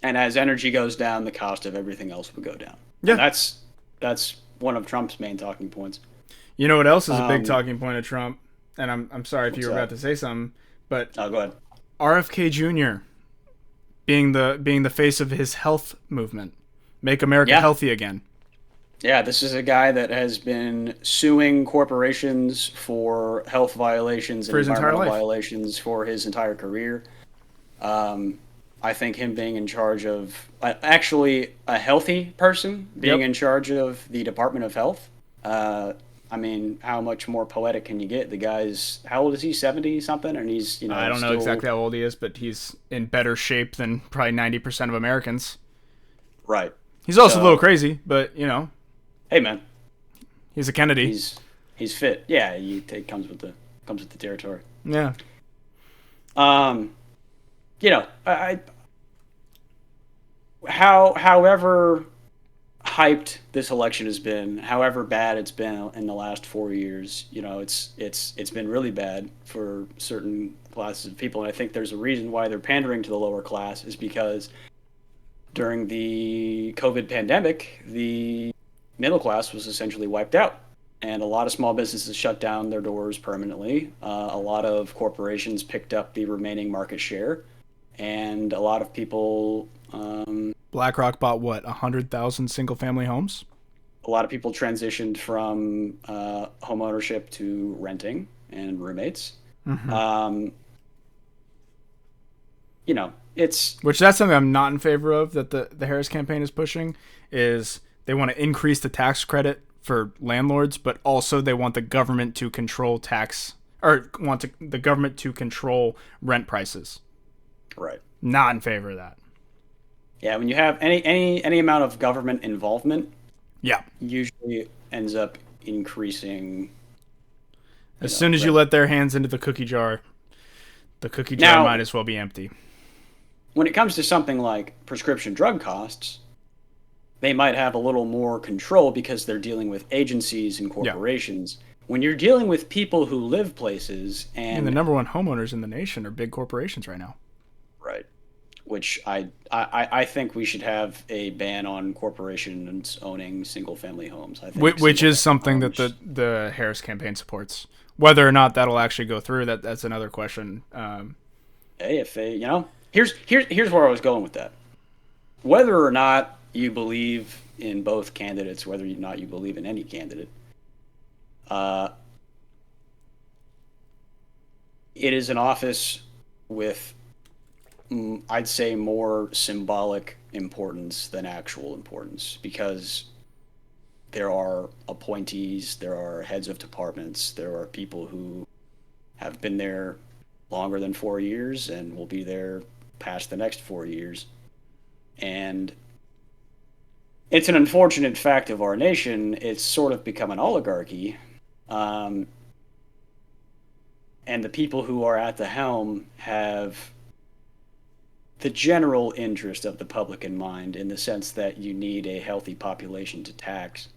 And as energy goes down, the cost of everything else would go down. And Yeah. that's one of Trump's main talking points. You know what else is a big Um, talking point of Trump? And I'm sorry if you what's were about that? to say something, but Oh, go ahead. RFK Jr. being the face of his health movement, make America Yeah. healthy again. Yeah, this is a guy that has been suing corporations for health violations and For his entire environmental life. violations for his entire career. Um, I think him being in charge of actually a healthy person being Yep. in charge of the Department of Health. Uh, I mean, how much more poetic can you get? The guy's how old is he? 70 something, and he's I don't know still exactly how old he is, but he's in better shape than probably 90% of Americans. right. He's also a little So, crazy, but hey man, he's a Kennedy. he's he's fit. Yeah, it comes with the territory. Yeah. Um, however hyped this election has been, however bad it's been in the last 4 years, it's been really bad for certain classes of people, and I think there's a reason why they're pandering to the lower class is because during the COVID pandemic, the middle class was essentially wiped out. And a lot of small businesses shut down their doors permanently. A lot of corporations picked up the remaining market share. And a lot of people BlackRock bought what, 100,000 single family homes? transitioned from home ownership to renting and roommates. Mm-hmm. Um, it's Which that's something I'm not in favor of that the Harris campaign is pushing is they want to increase the tax credit for landlords, but also they want the government to control the government to control rent prices. right. Not in favor of that. Yeah, when you have any amount of government involvement, Yeah. usually ends up increasing. As soon as you Rent. let their hands into the cookie jar Now, might as well be empty. when it comes to something like prescription drug costs, they might have a little more control because they're dealing with agencies and Yeah. corporations. When you're dealing with people who live places And the and number one homeowners in the nation are big corporations right now. right, which I think we should have a ban on corporations owning single family homes. I think Which single is family something that homes. the Harris campaign supports. Whether or not that'll actually go through, that's another question. Hey, if they, here's where I was going with that. Whether or not you believe in both candidates, whether or not you believe in any candidate, uh, it is an office with, I'd say, more symbolic importance than actual importance because there are appointees, there are heads of departments, there are people who have been there longer than 4 years and will be there past the next 4 years. And it's an unfortunate fact of our nation. It's sort of become an oligarchy. Um, and the people who are at the helm have the general interest of the public in mind in the sense that you need a healthy population to tax.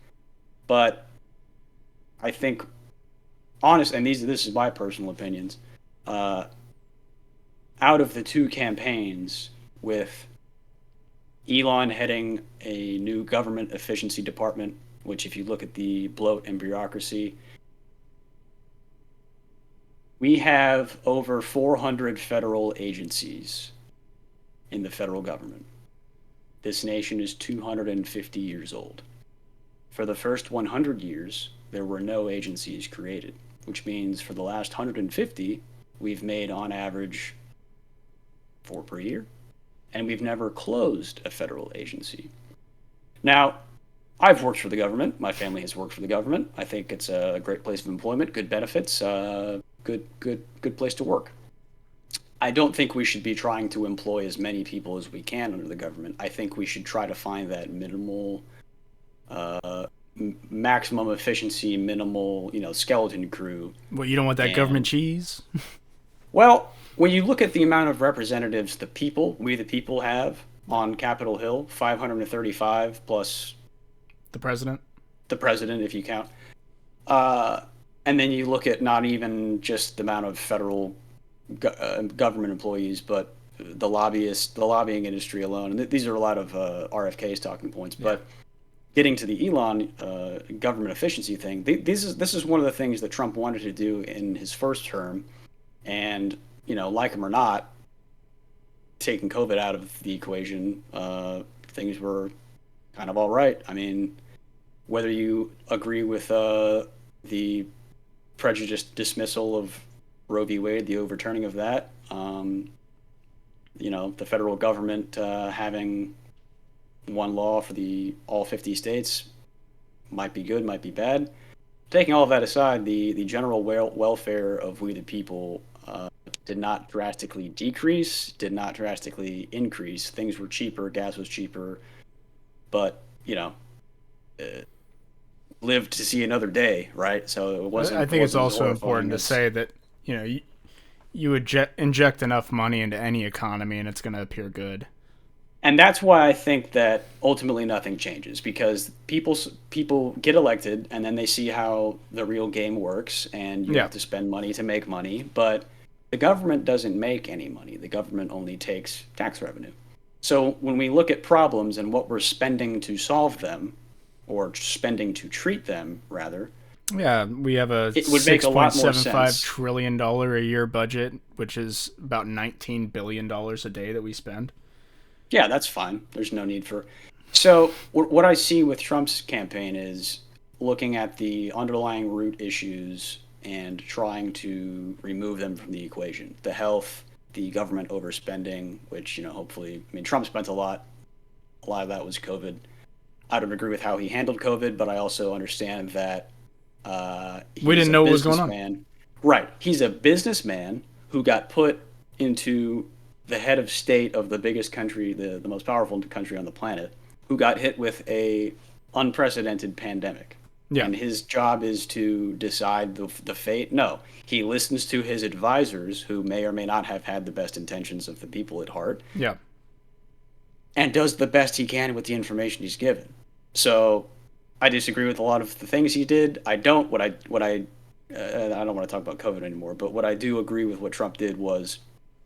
But I think, honest, and this is my personal opinions, uh, out of the two campaigns, with Elon heading a new government efficiency department, which, if you look at the bloat and bureaucracy, we have over 400 federal agencies in the federal government. This nation is 250 years old. For the first 100 years, there were no agencies created, which means for the last 150, we've made on average 4 per year, and we've never closed a federal agency. Now, I've worked for the government. My family has worked for the government. I think it's a great place of employment, good benefits, good place to work. I don't think we should be trying to employ as many people as we can under the government. I think we should try to find that minimal, maximum efficiency, minimal, skeleton crew. Well, you don't want that government And cheese? well, when you look at the amount of representatives we the people have on Capitol Hill, 535 plus The president? the president, if you count. And then you look at not even just the amount of federal government employees, but the lobbying industry alone, and these are a lot of RFK's talking points, but getting to the Elon government efficiency thing, this is one of the things that Trump wanted to do in his first term, and like him or not, taking COVID out of the equation, things were kind of all right. I mean, whether you agree with the prejudiced dismissal of Roe v. Wade, the overturning of that, the federal government having one law for all 50 states might be good, might be bad. Taking all of that aside, the general welfare of we the people did not drastically decrease, did not drastically increase. Things were cheaper, gas was cheaper, but lived to see another day, right? So it wasn't. I think it's also important to say that you inject enough money into any economy and it's going to appear good. And that's why I think that ultimately nothing changes, because people get elected and then they see how the real game works, and you have to spend money to make money. But the government doesn't make any money. The government only takes tax revenue. So when we look at problems and what we're spending to solve them, or spending to treat them, rather. Yeah, we have a $6.75 trillion a year budget, which is about $19 billion a day that we spend. Yeah, that's fine. There's no need for. So what I see with Trump's campaign is looking at the underlying root issues and trying to remove them from the equation. The health, the government overspending, which hopefully, Trump spent a lot. A lot of that was COVID. I don't agree with how he handled COVID, but I also understand that we didn't know what was going on. Right. He's a businessman who got put into the head of state of the biggest country, the most powerful country on the planet, who got hit with a unprecedented pandemic. Yeah. And his job is to decide the fate. No, he listens to his advisors, who may or may not have had the best intentions of the people at heart. Yeah. And does the best he can with the information he's given. So I disagree with a lot of the things he did. I don't want to talk about COVID anymore, but what I do agree with what Trump did was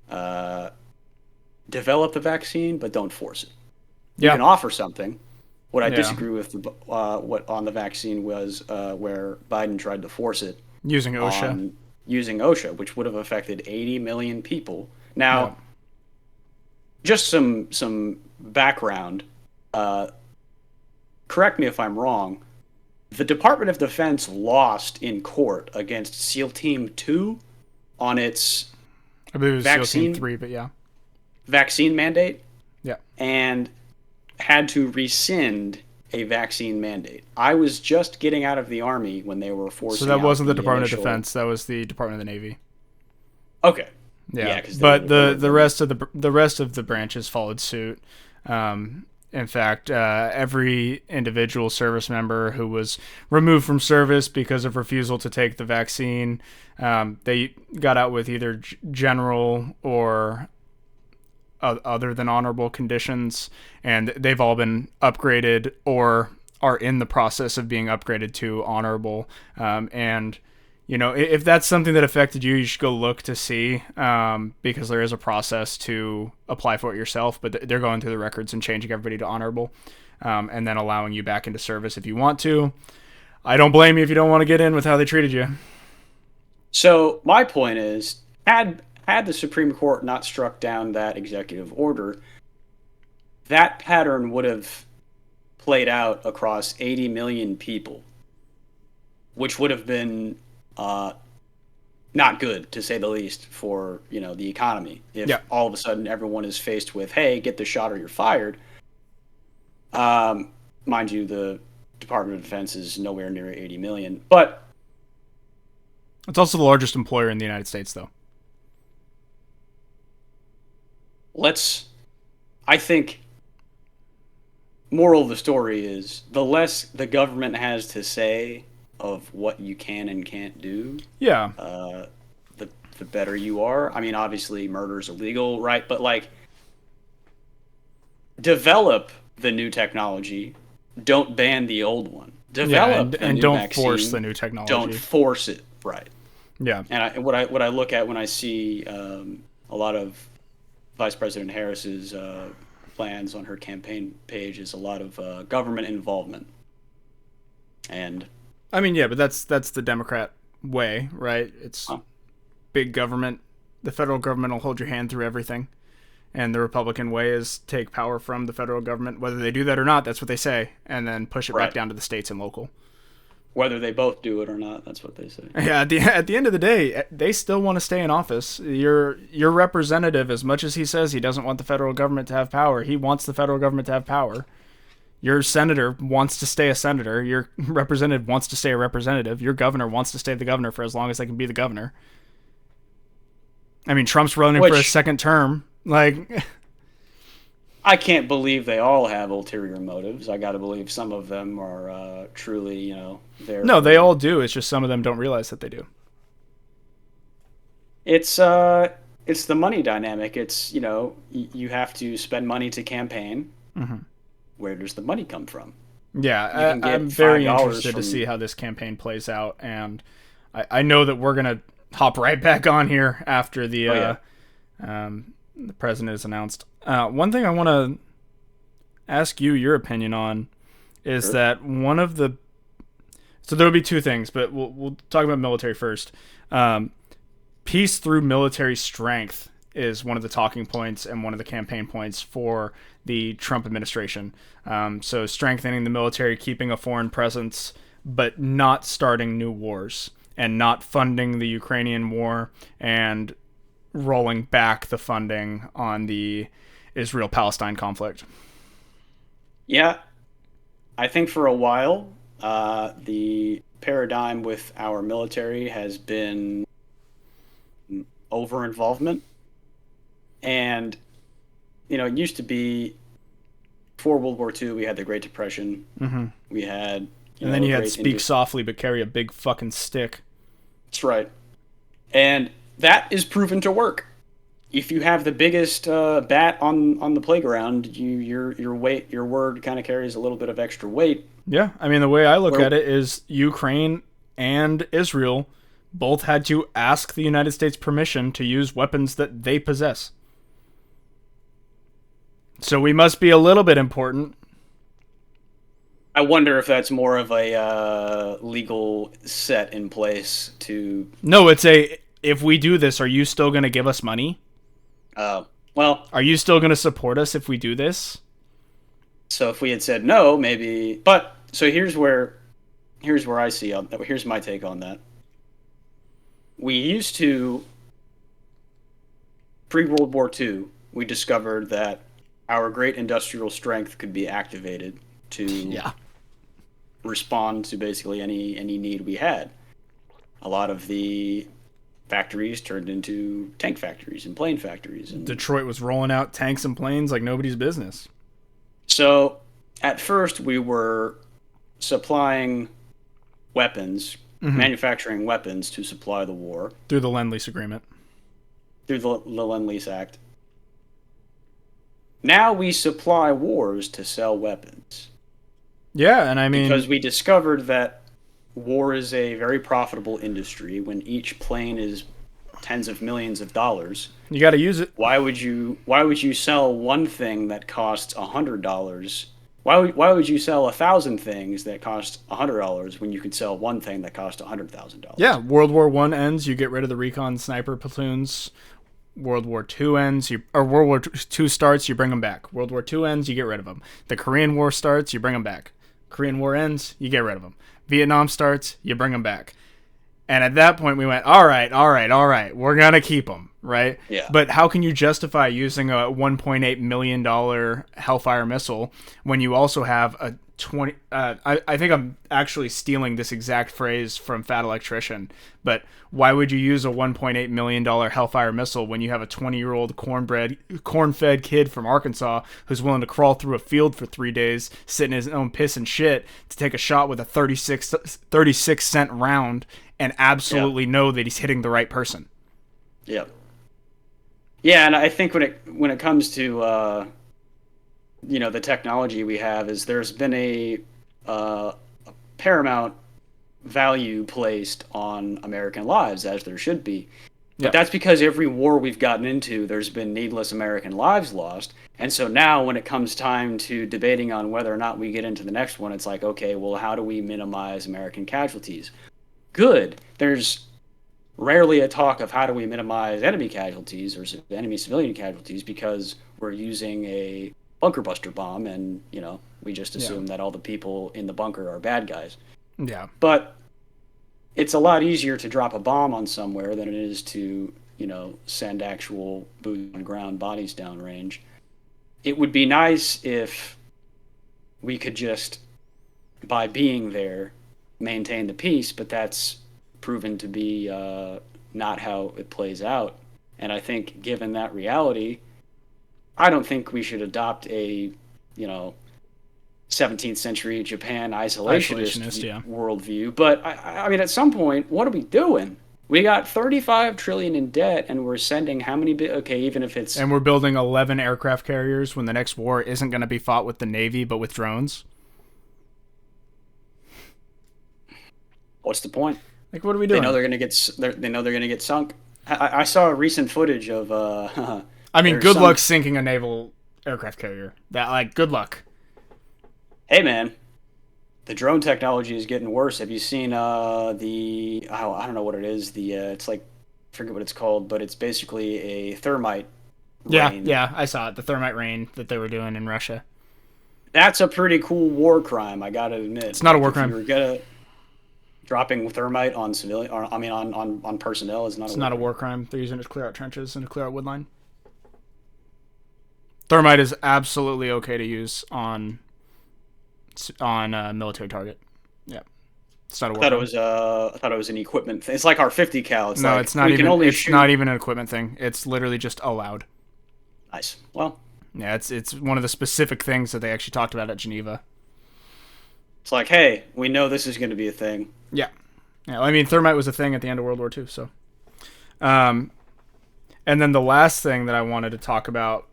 develop the vaccine, but don't force it. You can offer something. What I disagree with what on the vaccine was where Biden tried to force it. Using OSHA, which would have affected 80 million people. Now, just some background. Correct me if I'm wrong. The Department of Defense lost in court against SEAL Team 2 on its I believe it was SEAL Team 3, but yeah. Vaccine mandate. Yeah. And had to rescind a vaccine mandate. I was just getting out of the Army when they were forcing. So that wasn't the Department of Defense. That was the Department of the Navy. Okay. Yeah, but the rest of the branches followed suit. In fact, every individual service member who was removed from service because of refusal to take the vaccine, they got out with either general or other than honorable conditions, and they've all been upgraded or are in the process of being upgraded to honorable. And if that's something that affected you, you should go look to see, because there is a process to apply for it yourself, but they're going through the records and changing everybody to honorable, and then allowing you back into service if you want to. I don't blame you if you don't want to get in with how they treated you. So my point is, had the Supreme Court not struck down that executive order, that pattern would have played out across 80 million people, which would have been not good, to say the least, for the economy. If all of a sudden everyone is faced with, hey, get the shot or you're fired. Mind you, the Department of Defense is nowhere near 80 million, but it's also the largest employer in the United States, though. I think, moral of the story is, the less the government has to say of what you can and can't do, the better you are. I mean, obviously murder is illegal, right? But develop the new technology, don't ban the old one. Develop and don't force the new technology. Don't force it, right? Yeah. And what I look at when I see a lot of Vice President Harris's plans on her campaign page is a lot of government involvement. And I mean, yeah, but that's the Democrat way, right? It's big government. The federal government will hold your hand through everything. And the Republican way is take power from the federal government. Whether they do that or not, that's what they say, and then push it back down to the states and local. Whether they both do it or not, that's what they say. Yeah, at the end of the day, they still want to stay in office. Your representative, as much as he says he doesn't want the federal government to have power, he wants the federal government to have power. Your senator wants to stay a senator. Your representative wants to stay a representative. Your governor wants to stay the governor for as long as they can be the governor. I mean, Trump's running for a second term. Like, I can't believe they all have ulterior motives. I got to believe some of them are truly, there. No, they all do. It's just some of them don't realize that they do. It's the money dynamic. It's, you have to spend money to campaign. Mm-hmm. Where does the money come from? Yeah, I'm very interested to see how this campaign plays out, and I know that we're gonna hop right back on here after the president is announced. One thing I want to ask you your opinion on is that one of the... So there'll be two things, but we'll talk about military first. Peace through military strength is one of the talking points and one of the campaign points for the Trump administration. So strengthening the military, keeping a foreign presence, but not starting new wars and not funding the Ukrainian war and rolling back the funding on the Israel-Palestine conflict. Yeah, I think for a while, the paradigm with our military has been over-involvement. And, it used to be, before World War II, we had the Great Depression. Mm-hmm. We had... and then you had speak softly but carry a big fucking stick. That's right. And that is proven to work. If you have the biggest bat on the playground, your word kind of carries a little bit of extra weight. Yeah, I mean, the way I look at it is Ukraine and Israel both had to ask the United States permission to use weapons that they possess. So we must be a little bit important. I wonder if that's more of a legal set in place to... No, it's if we do this, are you still going to give us money? Well... Are you still going to support us if we do this? So if we had said no, maybe... But, so here's where I see... Here's my take on that. We used to... Pre-World War II, we discovered that our great industrial strength could be activated to respond to basically any need we had. A lot of the factories turned into tank factories and plane factories. And Detroit was rolling out tanks and planes like nobody's business. So at first we were supplying weapons, manufacturing weapons to supply the war. Through the Lend-Lease Agreement. Through the Lend-Lease Act. Now we supply wars to sell weapons. Yeah, and I mean... Because we discovered that war is a very profitable industry when each plane is tens of millions of dollars. You got to use it. Why would you sell one thing that costs $100? Why would you sell 1,000 things that cost $100 when you could sell one thing that cost $100,000? Yeah, World War I ends, you get rid of the recon sniper platoons. World War II ends, or World War II starts, you bring them back. World War II ends, you get rid of them. The Korean War starts, you bring them back. Korean War ends, you get rid of them. Vietnam starts, you bring them back. And at that point, we went, all right, we're going to keep them, right? Yeah. But how can you justify using a $1.8 million Hellfire missile when you also have a 20... I think I'm actually stealing this exact phrase from Fat Electrician, but why would you use a $1.8 million Hellfire missile when you have a 20-year-old corn-fed kid from Arkansas who's willing to crawl through a field for 3 days, sit in his own piss and shit to take a shot with a 36-cent round and absolutely know that he's hitting the right person? Yeah. Yeah, and I think when it comes to the technology we have, is there's been a paramount value placed on American lives, as there should be. But that's because every war we've gotten into, there's been needless American lives lost. And so now when it comes time to debating on whether or not we get into the next one, it's like, okay, well, how do we minimize American casualties? Good. There's rarely a talk of how do we minimize enemy casualties or enemy civilian casualties because we're using a bunker buster bomb and, we just assume that all the people in the bunker are bad guys. Yeah. But it's a lot easier to drop a bomb on somewhere than it is to, send actual boots on ground bodies downrange. It would be nice if we could just, by being there, maintain the peace, but that's proven to be not how it plays out. And I think given that reality, I don't think we should adopt a, 17th century Japan isolationist worldview. But I mean, at some point, what are we doing? We got $35 trillion in debt, and we're sending how many? Even if it's and we're building 11 aircraft carriers when the next war isn't going to be fought with the Navy but with drones. What's the point? Like, what are we doing? They know they're going to get. They know they're going to get sunk. I saw a recent footage of. I mean, good luck sinking a naval aircraft carrier. Good luck. Hey, man, the drone technology is getting worse. Have you seen I don't know what it is. It's like, I forget what it's called, but it's basically a thermite rain. Yeah, I saw it. The thermite rain that they were doing in Russia. That's a pretty cool war crime, I gotta admit. It's not a war crime. If you were dropping thermite on civilian, on personnel is not. It's not a war crime. They're using it to clear out trenches and to clear out woodline. Thermite is absolutely okay to use on a military target. Yeah, it's not a war crime. I thought it was an equipment thing. It's like our 50 cal. It's not even an equipment thing. It's literally just allowed. Nice. Well. Yeah, it's one of the specific things that they actually talked about at Geneva. It's like, hey, we know this is going to be a thing. Yeah. I mean, thermite was a thing at the end of World War II. So, and then the last thing that I wanted to talk about,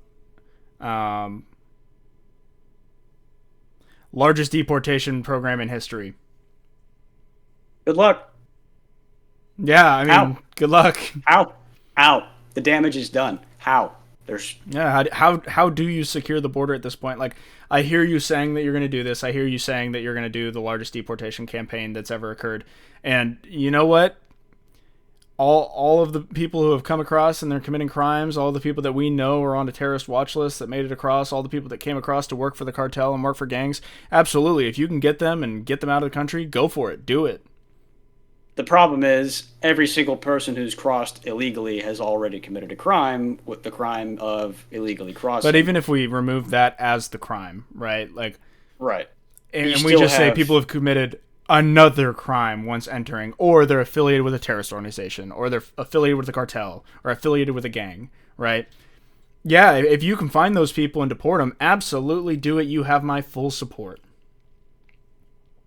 largest deportation program in history. Good luck. Yeah, I mean, good luck. How? The damage is done. How? How do you secure the border at this point? Like, I hear you saying that you're going to do this. I hear you saying that you're going to do the largest deportation campaign that's ever occurred. And you know what? All of the people who have come across and they're committing crimes, all the people that we know are on a terrorist watch list that made it across, all the people that came across to work for the cartel and work for gangs, absolutely. If you can get them and get them out of the country, go for it. Do it. The problem is every single person who's crossed illegally has already committed a crime with the crime of illegally crossing. But even if we remove that as the crime, right? Right. And we just say people have committed another crime once entering, or they're affiliated with a terrorist organization, or they're affiliated with a cartel, or affiliated with a gang, right? Yeah, if you can find those people and deport them, absolutely do it. You have my full support.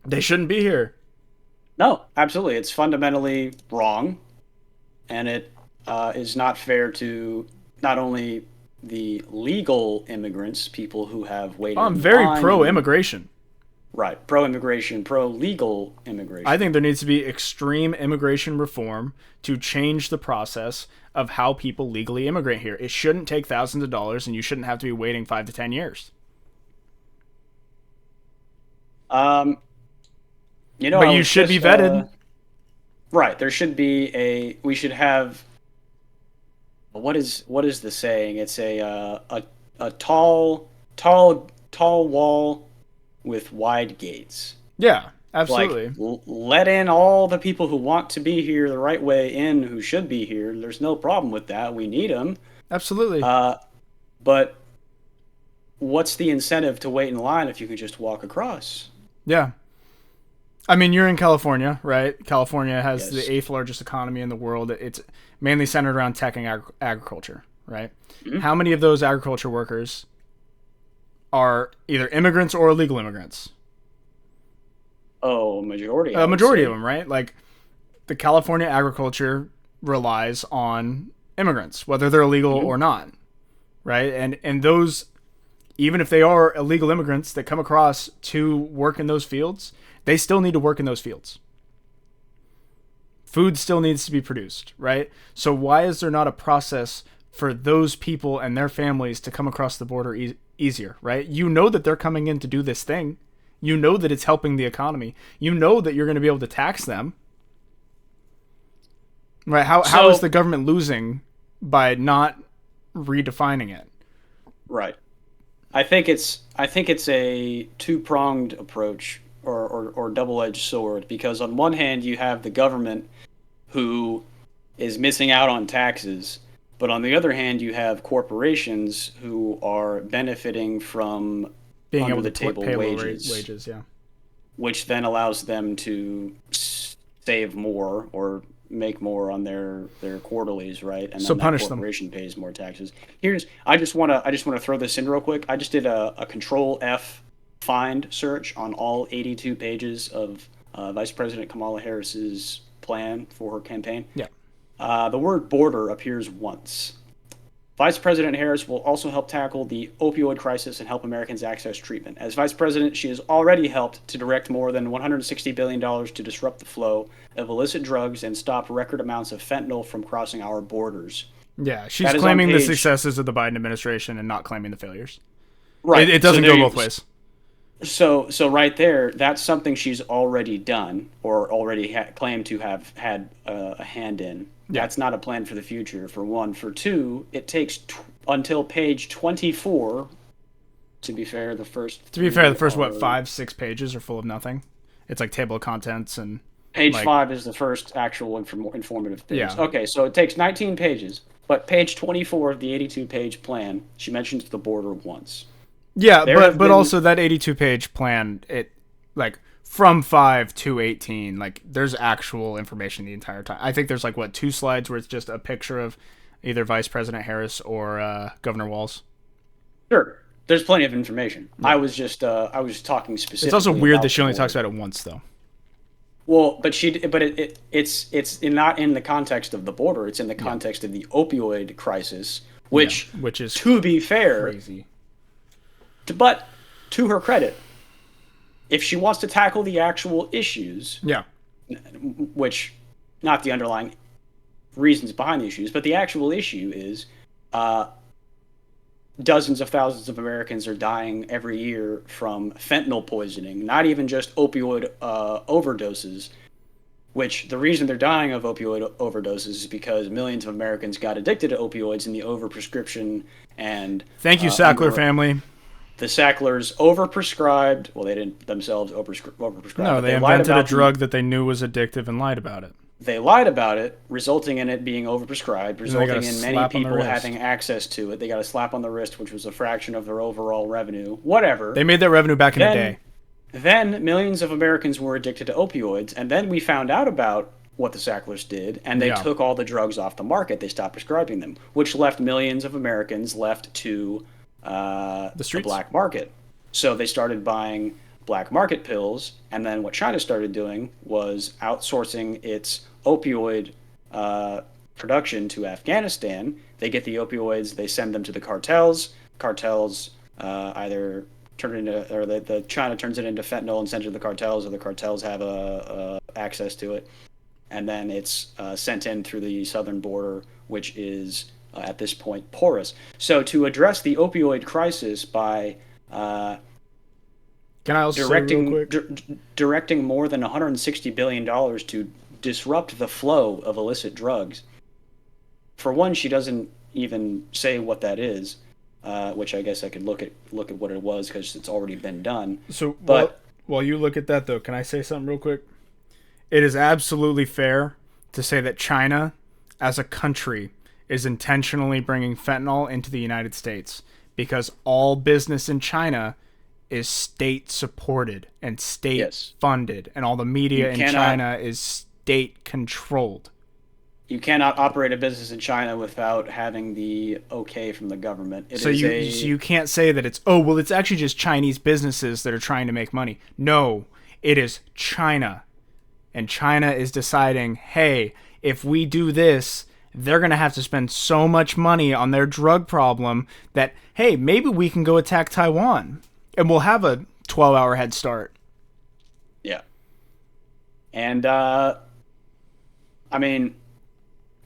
They shouldn't be here. No, absolutely. It's fundamentally wrong, and it is not fair to not only the legal immigrants, people who have waited. I'm very pro-immigration. Right, pro-immigration, pro-legal immigration. I think there needs to be extreme immigration reform to change the process of how people legally immigrate here. It shouldn't take thousands of dollars, and you shouldn't have to be waiting 5 to 10 years. But you should be vetted. Right, there should be we should have. What is the saying? It's a tall wall with wide gates. Yeah, absolutely. Let in all the people who want to be here the right way in, who should be here. There's no problem with that. We need them. Absolutely. But what's the incentive to wait in line if you can just walk across? Yeah. I mean, you're in California, right? California has the 8th largest economy in the world. It's mainly centered around tech and agriculture, right? Mm-hmm. How many of those agriculture workers are either immigrants or illegal immigrants? Oh, majority. A majority of them, right? Like, the California agriculture relies on immigrants, whether they're illegal or not, right? And those, even if they are illegal immigrants that come across to work in those fields, they still need to work in those fields. Food still needs to be produced, right? So why is there not a process for those people and their families to come across the border easier, right? You know that they're coming in to do this thing. You know that it's helping the economy. You know that you're going to be able to tax them. Right? How is the government losing by not redefining it? Right. I think it's a two-pronged approach or double-edged sword, because on one hand you have the government who is missing out on taxes, but on the other hand you have corporations who are benefiting from Being under able the to table pay wages, yeah. which then allows them to save more or make more on their quarterlies, right? And So then that punish them. corporation pays more taxes. I just want to throw this in real quick. I just did a Control F find search on all 82 pages of Vice President Kamala Harris's plan for her campaign. Yeah. The word border appears once. Vice President Harris will also help tackle the opioid crisis and help Americans access treatment. As Vice President, she has already helped to direct more than $160 billion to disrupt the flow of illicit drugs and stop record amounts of fentanyl from crossing our borders. Yeah, she's claiming the successes of the Biden administration and not claiming the failures. Right. It doesn't go both ways. So right there, that's something she's already done or already claimed to have had a hand in. Yeah. That's not a plan for the future, for one. For two, it takes until page 24. To be fair, the first 5-6 pages are full of nothing. It's like table of contents and page 5 is the first actual informative page. Yeah. Okay, so it takes 19 pages, but page 24 of the 82-page plan, she mentions the border once. Yeah, but also that 82-page plan, it like from 5 to 18, like there's actual information the entire time. I think there's like 2 slides where it's just a picture of either Vice President Harris or Governor Walz. Sure, there's plenty of information. Yeah. I was talking specifically. It's also weird that she only talks about it once, though. Well, but it's not in the context of the border. It's in the context of the opioid crisis, which is, to be fair, crazy. But to her credit, if she wants to tackle the actual issues, which not the underlying reasons behind the issues, but the actual issue is dozens of thousands of Americans are dying every year from fentanyl poisoning, not even just opioid overdoses, which the reason they're dying of opioid overdoses is because millions of Americans got addicted to opioids in the overprescription and... Thank you, Sackler family. The Sacklers overprescribed. Well, they didn't themselves overprescribe. No, they invented a drug that they knew was addictive and lied about it. They lied about it, resulting in it being overprescribed, resulting in many people having access to it. They got a slap on the wrist, which was a fraction of their overall revenue. Whatever. They made that revenue back in the day. Then millions of Americans were addicted to opioids, and then we found out about what the Sacklers did, and they took all the drugs off the market. They stopped prescribing them, which left millions of Americans left to the black market. So they started buying black market pills, and then what China started doing was outsourcing its opioid production to Afghanistan. They get the opioids, they send them to the cartels. Cartels either turn it into, or the China turns it into fentanyl and sends it to the cartels, or the cartels have access to it, and then it's sent in through the southern border, which is at this point porous. So to address the opioid crisis by can I also directing more than $160 billion to disrupt the flow of illicit drugs. For one, she doesn't even say what that is, which I guess I could look at what it was because it's already been done. So, but while you look at that, though, can I say something real quick? It is absolutely fair to say that China, as a country, is intentionally bringing fentanyl into the United States because all business in China is state-supported and state-funded, and all the media in China is state-controlled. You cannot operate a business in China without having the okay from the government. So you can't say that it's actually just Chinese businesses that are trying to make money. No, it is China. And China is deciding, hey, if we do this, they're going to have to spend so much money on their drug problem that, hey, maybe we can go attack Taiwan and we'll have a 12-hour head start. Yeah. And I mean,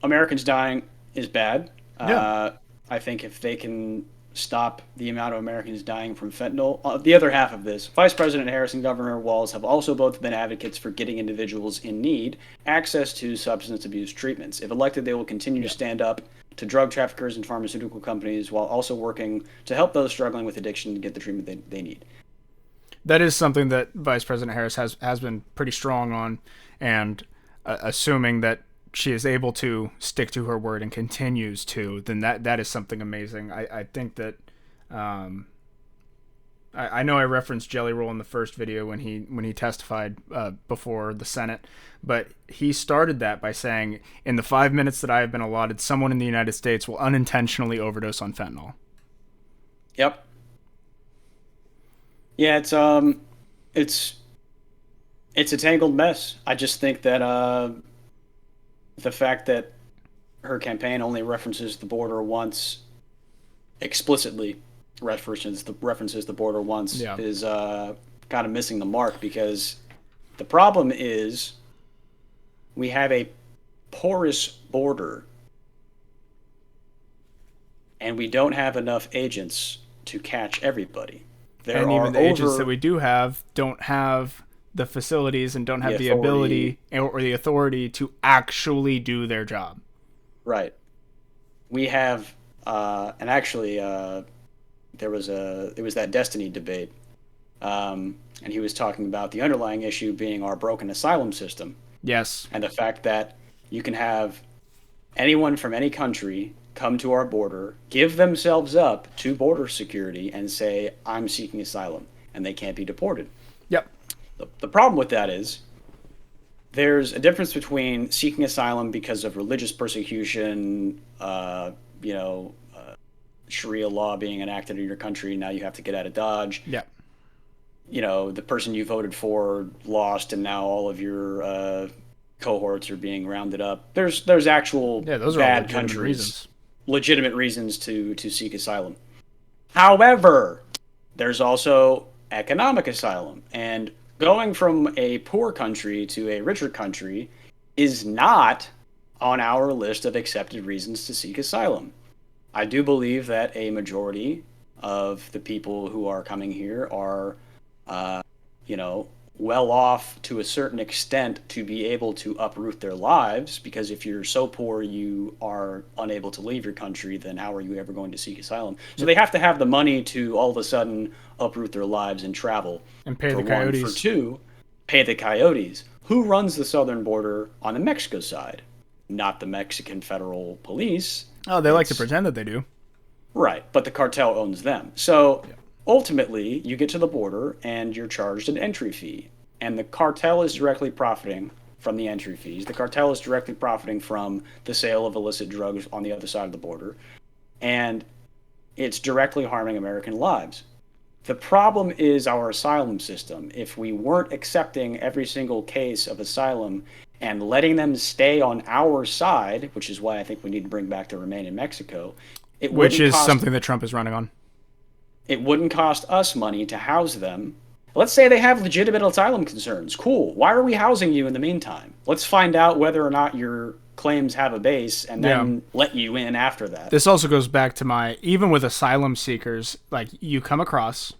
Americans dying is bad. Yeah. I think if they can stop the amount of Americans dying from fentanyl, the other half of this, Vice President Harris and Governor Walz have also both been advocates for getting individuals in need access to substance abuse treatments. If elected, they will continue to stand up to drug traffickers and pharmaceutical companies while also working to help those struggling with addiction to get the treatment they need. That is something that Vice President Harris has been pretty strong on, and assuming that she is able to stick to her word and continues to, then that is something amazing. I think that I know I referenced Jelly Roll in the first video when he testified before the Senate, but he started that by saying, in the 5 minutes that I have been allotted, someone in the United States will unintentionally overdose on fentanyl. Yep. Yeah, it's a tangled mess. I just think that the fact that her campaign only references the border once, explicitly references the border once, is kind of missing the mark, because the problem is we have a porous border and we don't have enough agents to catch everybody. And even the agents that we do have don't have the facilities and don't have the ability or the authority to actually do their job. Right. We have, and actually, there was that Destiny debate, and he was talking about the underlying issue being our broken asylum system. Yes. And the fact that you can have anyone from any country come to our border, give themselves up to border security, and say, I'm seeking asylum, and they can't be deported. Yep. The problem with that is there's a difference between seeking asylum because of religious persecution, Sharia law being enacted in your country, now you have to get out of Dodge. Yep. The person you voted for lost, and now all of your cohorts are being rounded up. There's actual those are bad countries, legitimate reasons to seek asylum. However, there's also economic asylum, and going from a poor country to a richer country is not on our list of accepted reasons to seek asylum. I do believe that a majority of the people who are coming here are, well off to a certain extent to be able to uproot their lives, because if you're so poor you are unable to leave your country, then how are you ever going to seek asylum? So they have to have the money to all of a sudden uproot their lives and travel. And pay the coyotes. For two, pay the coyotes. Who runs the southern border on the Mexico side? Not the Mexican Federal Police. Oh, they like to pretend that they do. Right, but the cartel owns them. So ultimately, you get to the border and you're charged an entry fee. And the cartel is directly profiting from the entry fees. The cartel is directly profiting from the sale of illicit drugs on the other side of the border. And it's directly harming American lives. The problem is our asylum system. If we weren't accepting every single case of asylum and letting them stay on our side, which is why I think we need to bring back the Remain in Mexico, which is something that Trump is running on. It wouldn't cost us money to house them. Let's say they have legitimate asylum concerns. Cool. Why are we housing you in the meantime? Let's find out whether or not your claims have a base and then let you in after that. This also goes back to even with asylum seekers, like, you come across,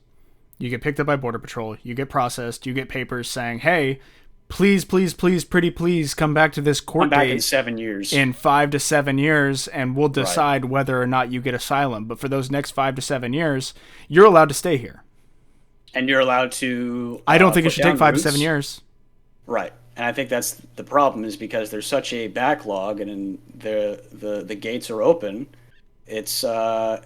you get picked up by Border Patrol, you get processed, you get papers saying, hey, please, pretty please come back to this court date in 7 years. In 5 to 7 years, and we'll decide whether or not you get asylum. But for those next 5 to 7 years, you're allowed to stay here. And you're allowed to... I don't think it should take 5 to 7 years. Right. And I think that's the problem, is because there's such a backlog and the gates are open. It's a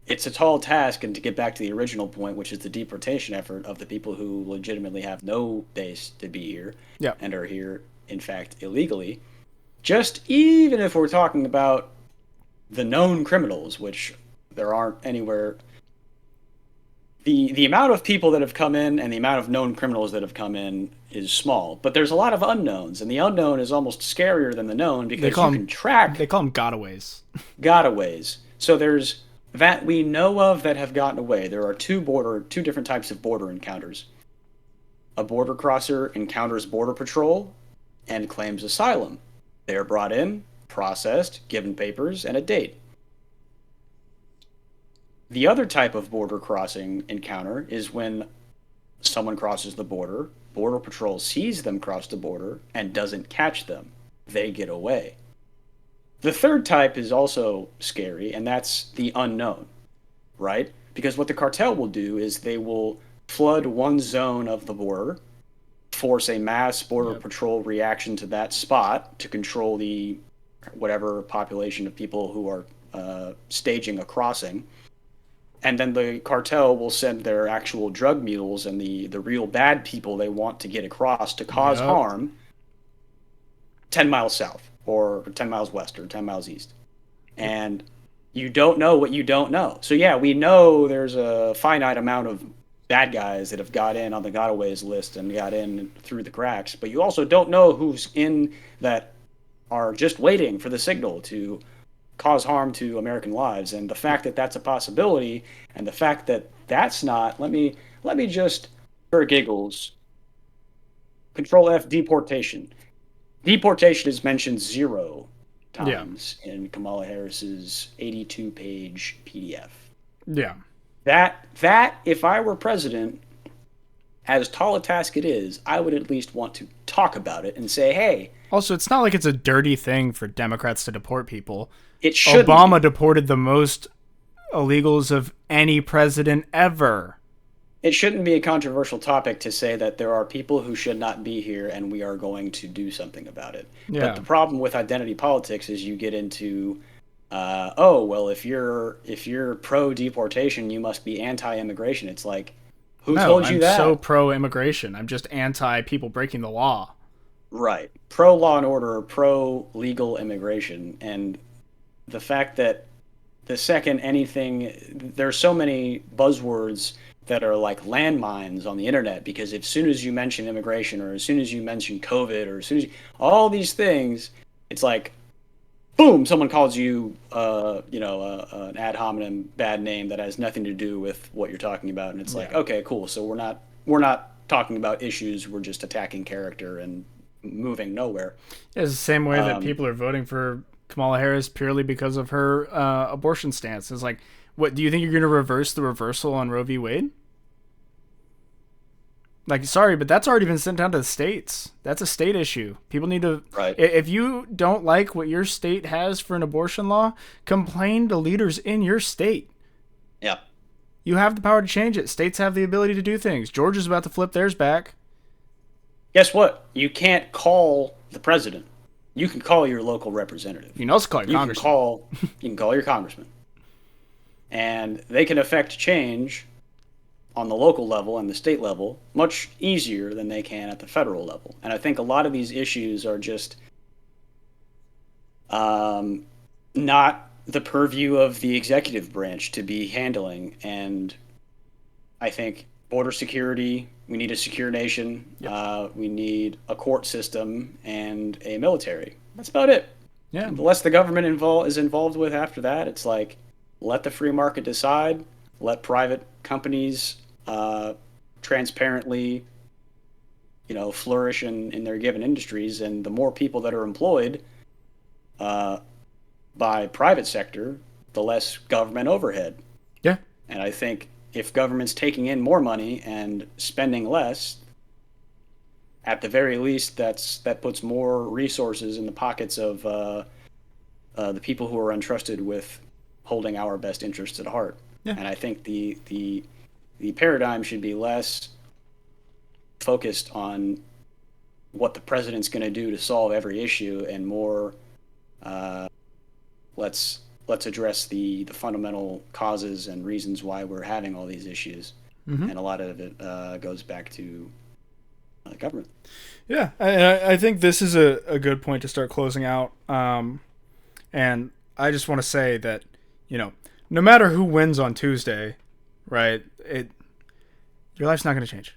tall task, and to get back to the original point, which is the deportation effort of the people who legitimately have no base to be here and are here, in fact, illegally. Just even if we're talking about the known criminals, which there aren't anywhere... The amount of people that have come in and the amount of known criminals that have come in is small, but there's a lot of unknowns, and the unknown is almost scarier than the known, because you can track... They call them gotaways. Gotaways. So there's... that we know of that have gotten away. There are two different types of border encounters. A border crosser encounters Border Patrol and claims asylum. They are brought in, processed, given papers, and a date. The other type of border crossing encounter is when someone crosses the border, Border Patrol sees them cross the border and doesn't catch them. They get away. The third type is also scary, and that's the unknown, right? Because what the cartel will do is they will flood one zone of the border, force a mass Border Patrol reaction to that spot to control the whatever population of people who are staging a crossing. And then the cartel will send their actual drug mules and the real bad people they want to get across to cause harm 10 miles south or 10 miles west or 10 miles east. And you don't know what you don't know. So, yeah, we know there's a finite amount of bad guys that have got in on the gotaways list and got in through the cracks. But you also don't know who's in that are just waiting for the signal to cause harm to American lives. And the fact that that's a possibility, and the fact that that's not, let me just, for giggles, Control F, deportation. Deportation is mentioned 0 times in Kamala Harris's 82-page PDF. Yeah. That, if I were president, as tall a task it is, I would at least want to talk about it and say, hey. Also, it's not like it's a dirty thing for Democrats to deport people. It should. Obama deported the most illegals of any president ever. It shouldn't be a controversial topic to say that there are people who should not be here and we are going to do something about it. Yeah. But the problem with identity politics is you get into, if you're pro-deportation, you must be anti-immigration. It's like, who told you that? I'm so pro-immigration. I'm just anti-people breaking the law. Right. Pro-law and order, pro-legal immigration. And the fact that the second anything, there's so many buzzwords that are like landmines on the internet, because as soon as you mention immigration or as soon as you mention COVID or as soon as all these things, it's like, boom, someone calls you, an ad hominem bad name that has nothing to do with what you're talking about. And it's like, okay, cool. So we're not talking about issues. We're just attacking character and moving nowhere. It's the same way that people are voting for Kamala Harris purely because of her abortion stance. It's like, what do you think you're going to reverse the reversal on Roe v. Wade? Like, sorry, but that's already been sent down to the states. That's a state issue. People need to. Right. If you don't like what your state has for an abortion law, complain to leaders in your state. Yeah. You have the power to change it. States have the ability to do things. Georgia's about to flip theirs back. Guess what? You can't call the president. You can call your local representative. You can also call your congressman. You can call your congressman. And they can affect change on the local level and the state level much easier than they can at the federal level. And I think a lot of these issues are just not the purview of the executive branch to be handling. And I think border security, we need a secure nation. Yep. We need a court system and a military. That's about it. Yeah. The less the government is involved with after that, it's like, let the free market decide. Let private companies transparently, flourish in their given industries. And the more people that are employed by private sector, the less government overhead. Yeah. And I think if government's taking in more money and spending less, at the very least, that puts more resources in the pockets of the people who are entrusted with holding our best interests at heart. Yeah. And I think the paradigm should be less focused on what the president's going to do to solve every issue, and more let's address the fundamental causes and reasons why we're having all these issues. Mm-hmm. And a lot of it goes back to government. Yeah, I think this is a good point to start closing out. And I just want to say that, no matter who wins on Tuesday, right, your life's not going to change.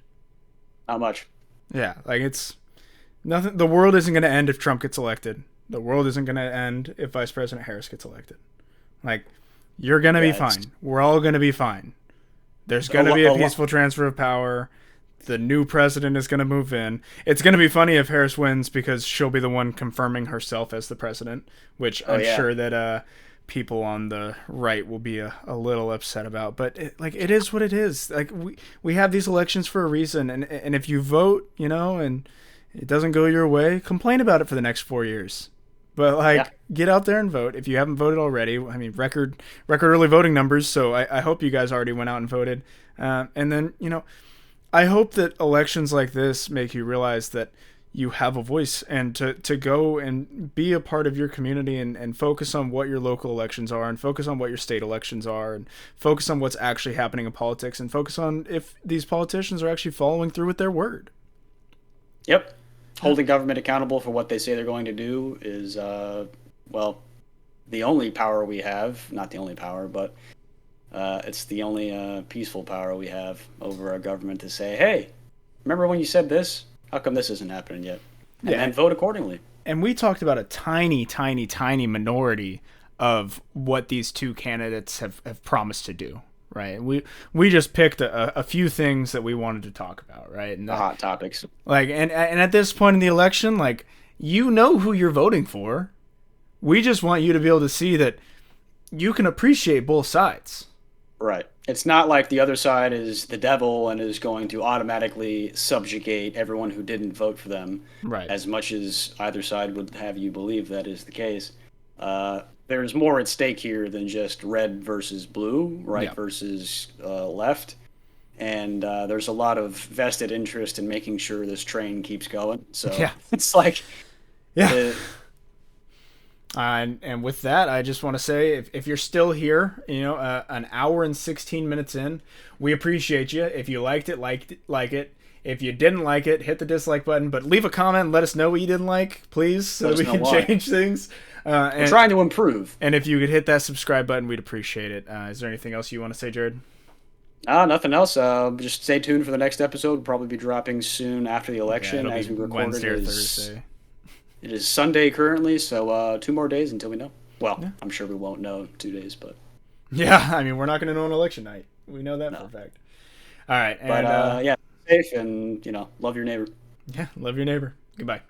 Not much. Yeah, like it's nothing. The world isn't going to end if Trump gets elected. The world isn't going to end if Vice President Harris gets elected. Like, you're going to be fine. We're all going to be fine. There's going to be a peaceful transfer of power. the new president is going to move in. It's going to be funny if Harris wins because she'll be the one confirming herself as the president, which I'm sure that people on the right will be a little upset about. But it is what it is. Like we have these elections for a reason, and if you vote, and it doesn't go your way, complain about it for the next 4 years. But get out there and vote if you haven't voted already. I mean, record early voting numbers. So I hope you guys already went out and voted. And then I hope that elections like this make you realize that you have a voice, and to go and be a part of your community and focus on what your local elections are, and focus on what your state elections are, and focus on what's actually happening in politics, and focus on if these politicians are actually following through with their word. Yep. Holding government accountable for what they say they're going to do is, the only power we have. Not the only power, but it's the only peaceful power we have over our government to say, hey, remember when you said this? How come this isn't happening yet? And then vote accordingly. And we talked about a tiny, tiny, tiny minority of what these two candidates have promised to do. Right. We just picked a few things that we wanted to talk about. Right. And the hot topics. And at this point in the election, who you're voting for. We just want you to be able to see that you can appreciate both sides. Right. It's not like the other side is the devil and is going to automatically subjugate everyone who didn't vote for them. Right. As much as either side would have you believe that is the case. There's more at stake here than just red versus blue, right versus left. And there's a lot of vested interest in making sure this train keeps going. So it's like... Yeah. And with that, I just want to say, if you're still here, an hour and 16 minutes in, we appreciate you. If you liked it, like it. If you didn't like it, hit the dislike button. But leave a comment and let us know what you didn't like, please, so that we can change things. We're trying to improve. And if you could hit that subscribe button, we'd appreciate it. Is there anything else you want to say, Jarrod? Nothing else. Just stay tuned for the next episode. We'll probably be dropping soon after the election. As we record Wednesday or Thursday. It is Sunday currently, so 2 more days until we know. Well, I'm sure we won't know 2 days, but... Yeah, I mean, we're not going to know on election night. We know that for a fact. All right. But, safe and, love your neighbor. Yeah, love your neighbor. Goodbye.